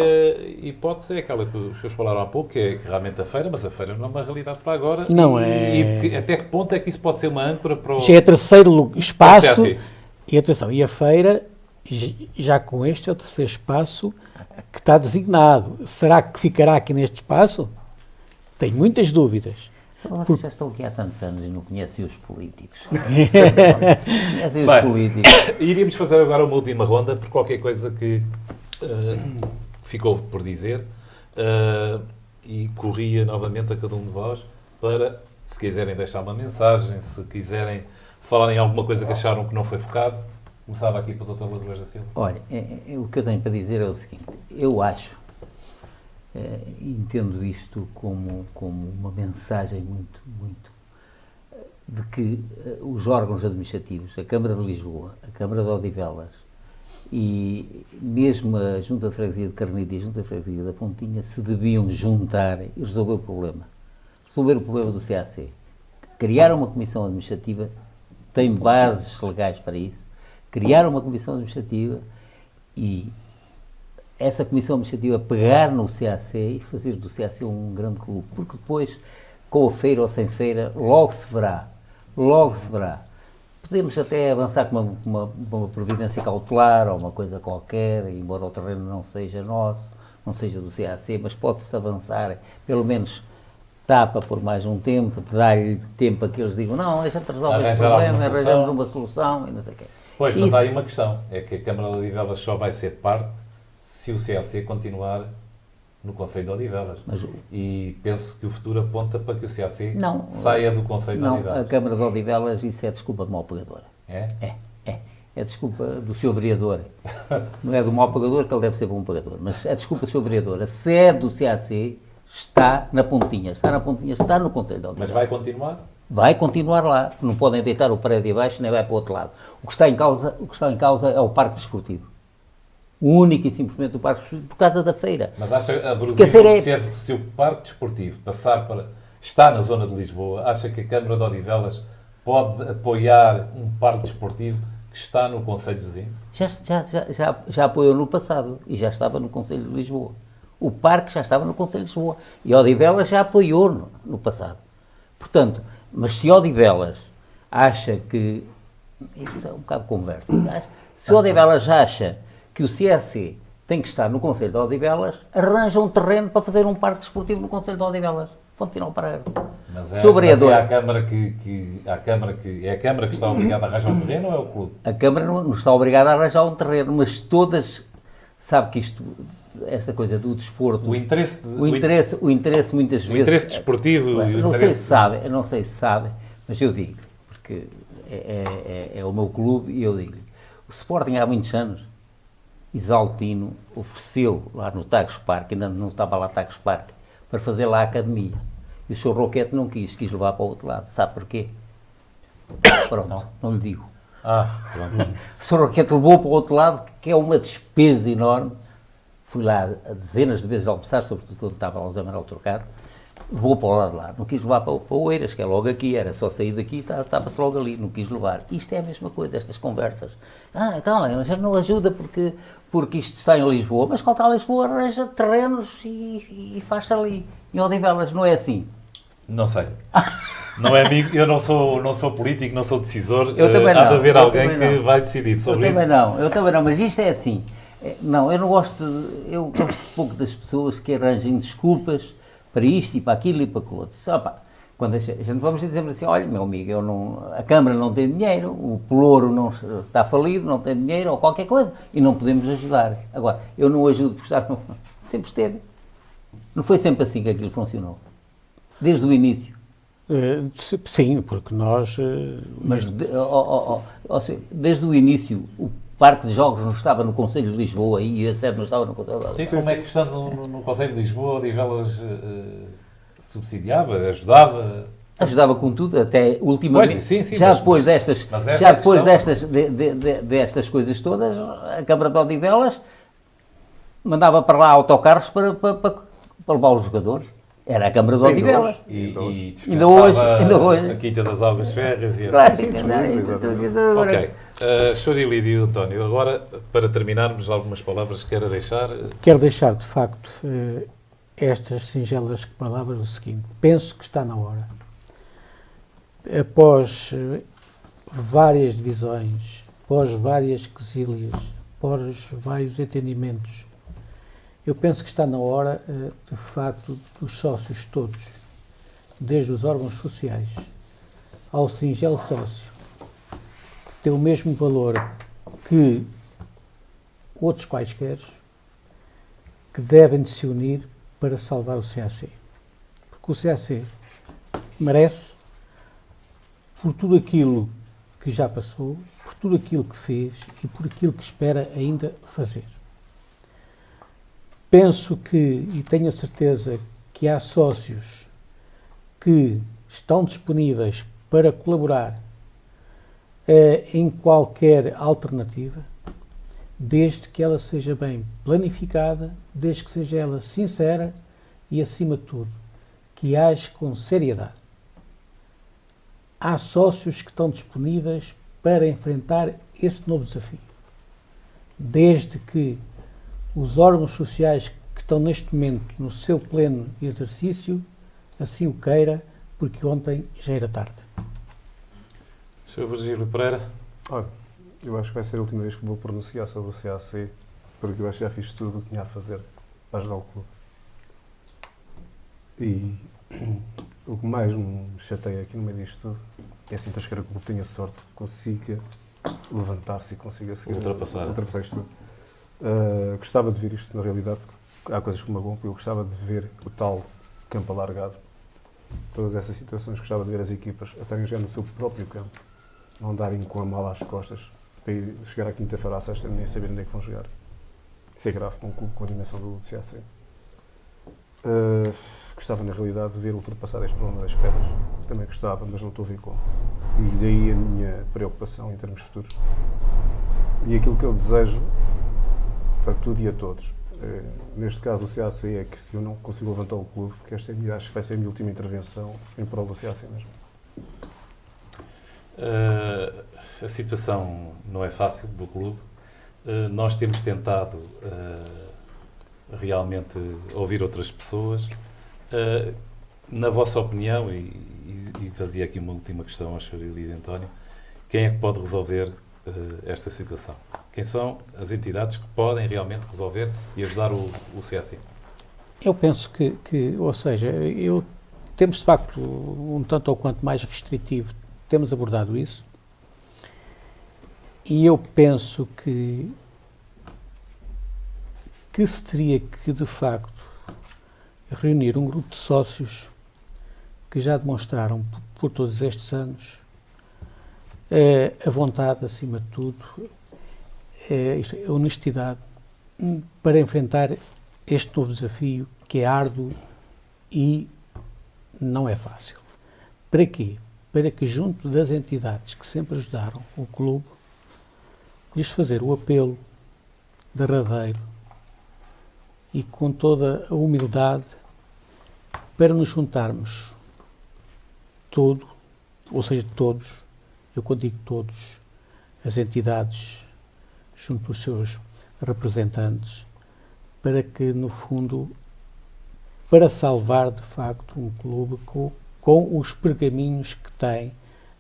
hipótese é aquela que os senhores falaram há pouco, que é que realmente a feira, mas a feira não é uma realidade para agora. Não E é. até que ponto é que isso pode ser uma âncora para o... Já é terceiro espaço. CAC. E atenção, e a feira já com este é o terceiro espaço que está designado. Será que ficará aqui neste espaço? Tenho muitas dúvidas. Então, vocês já estão aqui há tantos anos e não conhecem os políticos. Conhecem os Bem, políticos. Iríamos fazer agora uma última ronda por qualquer coisa que ficou por dizer e corria novamente a cada um de vós para, se quiserem deixar uma mensagem, se quiserem falar em alguma coisa que acharam que não foi focado. Começava aqui para o Dr. Ladroes da Silva. Olha, o que eu tenho para dizer é o seguinte, eu acho, entendo isto como uma mensagem muito de que os órgãos administrativos, a Câmara de Lisboa, a Câmara de Odivelas e mesmo a Junta de Freguesia de Carnide e a Junta de Freguesia da Pontinha se deviam juntar e resolver o problema. Resolver o problema do CAC. Criar uma comissão administrativa, tem bases legais para isso, criar uma comissão administrativa e essa comissão administrativa pegar no CAC e fazer do CAC um grande clube, porque depois, com a feira ou sem feira, logo se verá. Podemos até avançar com uma providência cautelar ou uma coisa qualquer, embora o terreno não seja nosso, não seja do CAC, mas pode-se avançar, pelo menos tapa por mais um tempo, dar-lhe tempo a que eles digam, não, a gente resolve este problema, arranjamos uma solução e não sei o quê. Pois, mas há aí uma questão, é que a Câmara de Odivelas só vai ser parte se o CAC continuar no Conselho de Odivelas. E penso que o futuro aponta para que o CAC saia do Conselho de Odivelas. Não, a Câmara de Odivelas, isso é desculpa de mau pagador. É? É desculpa do Sr. Vereador. Não é do mau pagador, que ele deve ser bom pagador, mas é desculpa do Sr. Vereador. A sede do CAC está na Pontinha, está no Conselho de Odivelas. Mas vai continuar? Vai continuar lá. Não podem deitar o prédio abaixo nem vai para o outro lado. O que está em causa é o Parque Desportivo. O único e simplesmente o Parque Desportivo, por causa da feira. Mas acha, a se o Parque Desportivo passar para... está na zona de Lisboa, acha que a Câmara de Odivelas pode apoiar um Parque Desportivo que está no Conselho de Zinho? Já apoiou no passado e já estava no Conselho de Lisboa. O Parque já estava no Conselho de Lisboa. E Odivelas já apoiou no passado. Portanto, mas se Odivelas acha que... Isso é um bocado de conversa. Se Odivelas acha que o CAC tem que estar no Conselho de Odivelas, arranja um terreno para fazer um parque desportivo no Conselho de Odivelas. Ponto final parágrafo. Mas é a Câmara é a Câmara que está obrigada a arranjar um terreno ou é o clube? A Câmara não está obrigada a arranjar um terreno, mas todas... Sabe que esta coisa do desporto... O interesse muitas vezes... O interesse desportivo... Não sei se sabe, mas eu digo, porque é o meu clube e eu digo. O Sporting há muitos anos, Isaltino ofereceu lá no Tagus Park, ainda não estava lá Tagus Park, para fazer lá a academia. E o Sr. Roquete não quis levar para o outro lado. Sabe porquê? Pronto, não lhe digo. Pronto. O Sr. Roquete levou para o outro lado, que é uma despesa enorme. Fui lá a dezenas de vezes a almoçar, sobretudo quando estava lá o Zé Manuel Trocado. Levou para o lado de lá. Não quis levar para Oeiras, que é logo aqui. Era só sair daqui e estava-se logo ali. Não quis levar. Isto é a mesma coisa, estas conversas. Então, a gente não ajuda porque isto está em Lisboa. Mas quando está em Lisboa, arranja terrenos e faz-se ali. Em Odivelas não é assim. Não sei. Não é amigo, eu não sou político, não sou decisor. Eu também não. Há de haver alguém que vai decidir sobre isso. Eu também não, mas isto é assim. Não, eu gosto pouco das pessoas que arranjem desculpas para isto e para aquilo e para aquilo outro. Quando a gente vamos dizer assim, olha, meu amigo, a Câmara não tem dinheiro, o Pelouro não está falido, não tem dinheiro ou qualquer coisa e não podemos ajudar. Agora, eu não ajudo porque sempre esteve. Não foi sempre assim que aquilo funcionou. Desde o início. Sim, porque nós... Mas desde o início, o Parque de Jogos não estava no Conselho de Lisboa e a sede não estava no Conselho de Lisboa. Sim, como é que estando no Conselho de Lisboa, Odivelas subsidiava, ajudava? Ajudava com tudo, até ultimamente. Pois, sim, já depois destas coisas todas, a Câmara de Odivelas mandava para lá autocarros para levar os jogadores. Era a Câmara de Odivelas. E ainda hoje. A Quinta das Algas Férreas e claro, Ok. Sr. Ilídio António, agora, para terminarmos, algumas palavras que queira deixar? Quero deixar, de facto, estas singelas palavras o seguinte. Penso que está na hora. Após várias divisões, após várias quesílias, após vários entendimentos, eu penso que está na hora, de facto, dos sócios todos, desde os órgãos sociais ao singelo sócio, que tem o mesmo valor que outros quaisquer, que devem de se unir para salvar o CAC. Porque o CAC merece, por tudo aquilo que já passou, por tudo aquilo que fez e por aquilo que espera ainda fazer. Penso que, e tenho a certeza, que há sócios que estão disponíveis para colaborar em qualquer alternativa, desde que ela seja bem planificada, desde que seja ela sincera e, acima de tudo, que age com seriedade. Há sócios que estão disponíveis para enfrentar esse novo desafio, desde que os órgãos sociais que estão neste momento no seu pleno exercício assim o queira, porque ontem já era tarde. Sr. Virgílio Pereira. Olha, eu acho que vai ser a última vez que vou pronunciar sobre o CAC, porque eu acho que já fiz tudo o que tinha a fazer para ajudar o clube. E o que mais me chateia aqui no meio disto tudo é assim, que o clube tenha sorte, consiga levantar-se e consiga seguir, ultrapassar isto tudo. Gostava de ver isto na realidade, porque há coisas que me magoam, porque eu gostava de ver o tal campo alargado, todas essas situações, gostava de ver as equipas a estarem jogando no seu próprio campo, não andarem com a mala às costas, para chegar à quinta-feira à sexta e nem saber onde é que vão jogar. Isso é grave para um clube com a dimensão do CAC. Gostava, na realidade, de ver ultrapassar este problema das pedras. Também gostava, mas não estou a ver como. E daí a minha preocupação em termos futuros. E aquilo que eu desejo para tudo e a todos. Neste caso, o CAC é que se eu não consigo levantar o clube, porque esta acho que vai ser a minha última intervenção em prol do CAC mesmo. A situação não é fácil do clube. Nós temos tentado realmente ouvir outras pessoas. Na vossa opinião, e fazia aqui uma última questão ao Sr. Lídio António, quem é que pode resolver esta situação? Quem são as entidades que podem realmente resolver e ajudar o CAC? Eu penso que ou seja, temos de facto um tanto ou quanto mais restritivo, temos abordado isso, e eu penso que se teria que, de facto, reunir um grupo de sócios que já demonstraram por todos estes anos a vontade, acima de tudo, a honestidade para enfrentar este novo desafio que é árduo e não é fácil. Para quê? Para que, junto das entidades que sempre ajudaram o clube, lhes fazer o apelo derradeiro e com toda a humildade para nos juntarmos todos, eu quando digo todos, as entidades junto dos seus representantes, para que, no fundo, para salvar de facto um clube com os pergaminhos que tem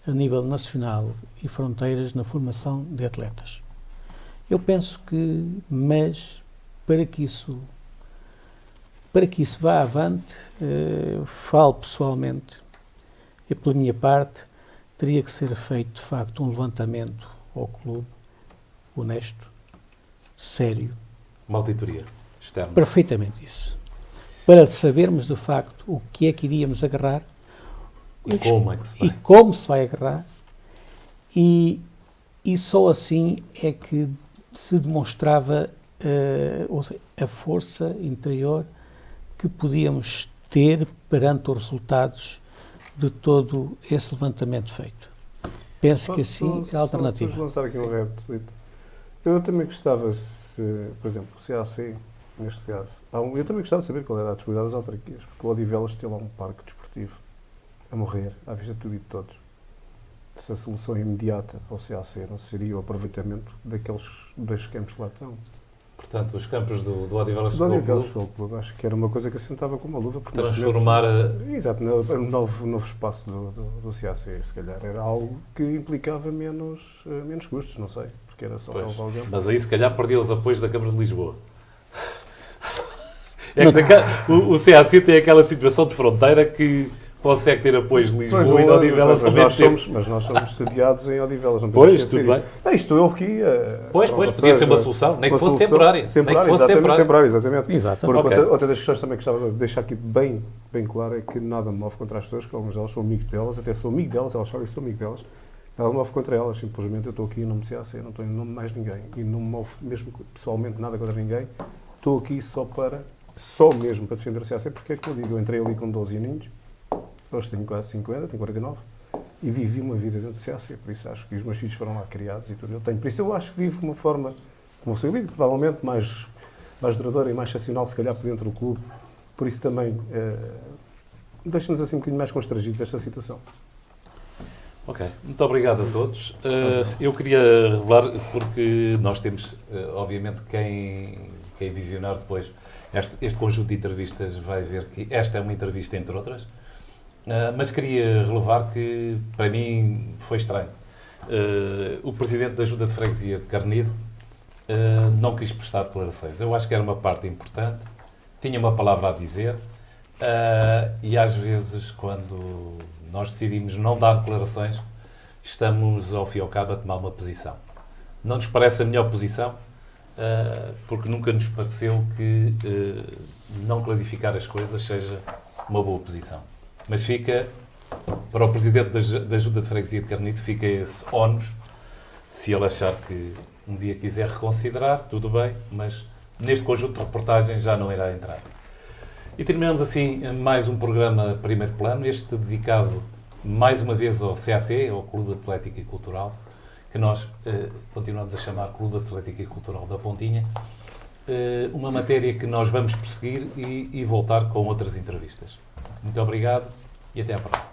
a nível nacional e fronteiras na formação de atletas. Eu penso que, mas para que isso vá avante, falo pessoalmente, e pela minha parte, teria que ser feito de facto um levantamento ao clube, honesto, sério. Uma auditoria externa. Perfeitamente isso. Para sabermos de facto o que é que iríamos agarrar e como é que se vai. E como se vai agarrar, e só assim é que se demonstrava a força interior que podíamos ter perante os resultados de todo esse levantamento feito. Penso que assim é a alternativa. Vamos lançar aqui um repto. Eu também gostava, por exemplo, o CAC, neste caso, eu também gostava de saber qual era a disponibilidade das autarquias, porque o Odivelas tem lá um parque desportivo a morrer, à vista de tudo e de todos. Se a solução imediata para o CAC não seria o aproveitamento daqueles 2 campos que lá estão. Portanto, os campos do Odivelas Futebol Clube, acho que era uma coisa que assentava com uma luva. Transformar Exato, um novo espaço do CAC, se calhar. Era algo que implicava menos custos, não sei. que era só Pois. o Valgão. Mas aí se calhar perdeu os apoios da Câmara de Lisboa. É que o CAC tem aquela situação de fronteira que consegue ter apoios de Lisboa e de Odivelas ao mesmo tempo. Mas nós somos sediados em Odivelas, não Pois, podemos esquecer tudo isso. Não, isto eu aqui... Pois, pronto, podia ser uma seja, solução, nem que uma fosse solução temporária. Nem que fosse exatamente, temporária. temporária, exatamente. Exato. Porque Ok. outra das questões também que estava a deixar aqui bem claro é que nada me move contra as pessoas, que algumas delas são amigos delas, até sou amigo delas, elas sabem que sou amigo delas. Nada me move contra elas, simplesmente eu estou aqui em nome de CAC, não estou em nome de mais ninguém. E não me move mesmo pessoalmente nada contra ninguém. Estou aqui só mesmo para defender o CAC, porque é que eu digo, eu entrei ali com 12 aninhos, hoje tenho quase 50, tenho 49, e vivi uma vida dentro do CAC, por isso acho que os meus filhos foram lá criados e tudo. Por isso eu acho que vivo de uma forma, como sou eu, provavelmente mais duradoura e mais racional, se calhar, por dentro do clube. Por isso também deixa-nos assim um bocadinho mais constrangidos esta situação. Ok, muito obrigado a todos. Eu queria revelar, porque nós temos, obviamente, quem visionar depois este conjunto de entrevistas vai ver que esta é uma entrevista entre outras, mas queria relevar que, para mim, foi estranho. O Presidente da Junta de Freguesia de Carnido não quis prestar declarações. Eu acho que era uma parte importante, tinha uma palavra a dizer, e às vezes, quando nós decidimos não dar declarações, estamos, ao fim e ao cabo, a tomar uma posição. Não nos parece a melhor posição, porque nunca nos pareceu que não clarificar as coisas seja uma boa posição. Mas fica, para o Presidente da Junta de Freguesia de Carnido, fica esse ónus, se ele achar que um dia quiser reconsiderar, tudo bem, mas neste conjunto de reportagens já não irá entrar. E terminamos assim mais um programa Primeiro Plano, este dedicado mais uma vez ao CAC, ao Clube Atlético e Cultural, que nós continuamos a chamar Clube Atlético e Cultural da Pontinha, uma matéria que nós vamos perseguir e voltar com outras entrevistas. Muito obrigado e até à próxima.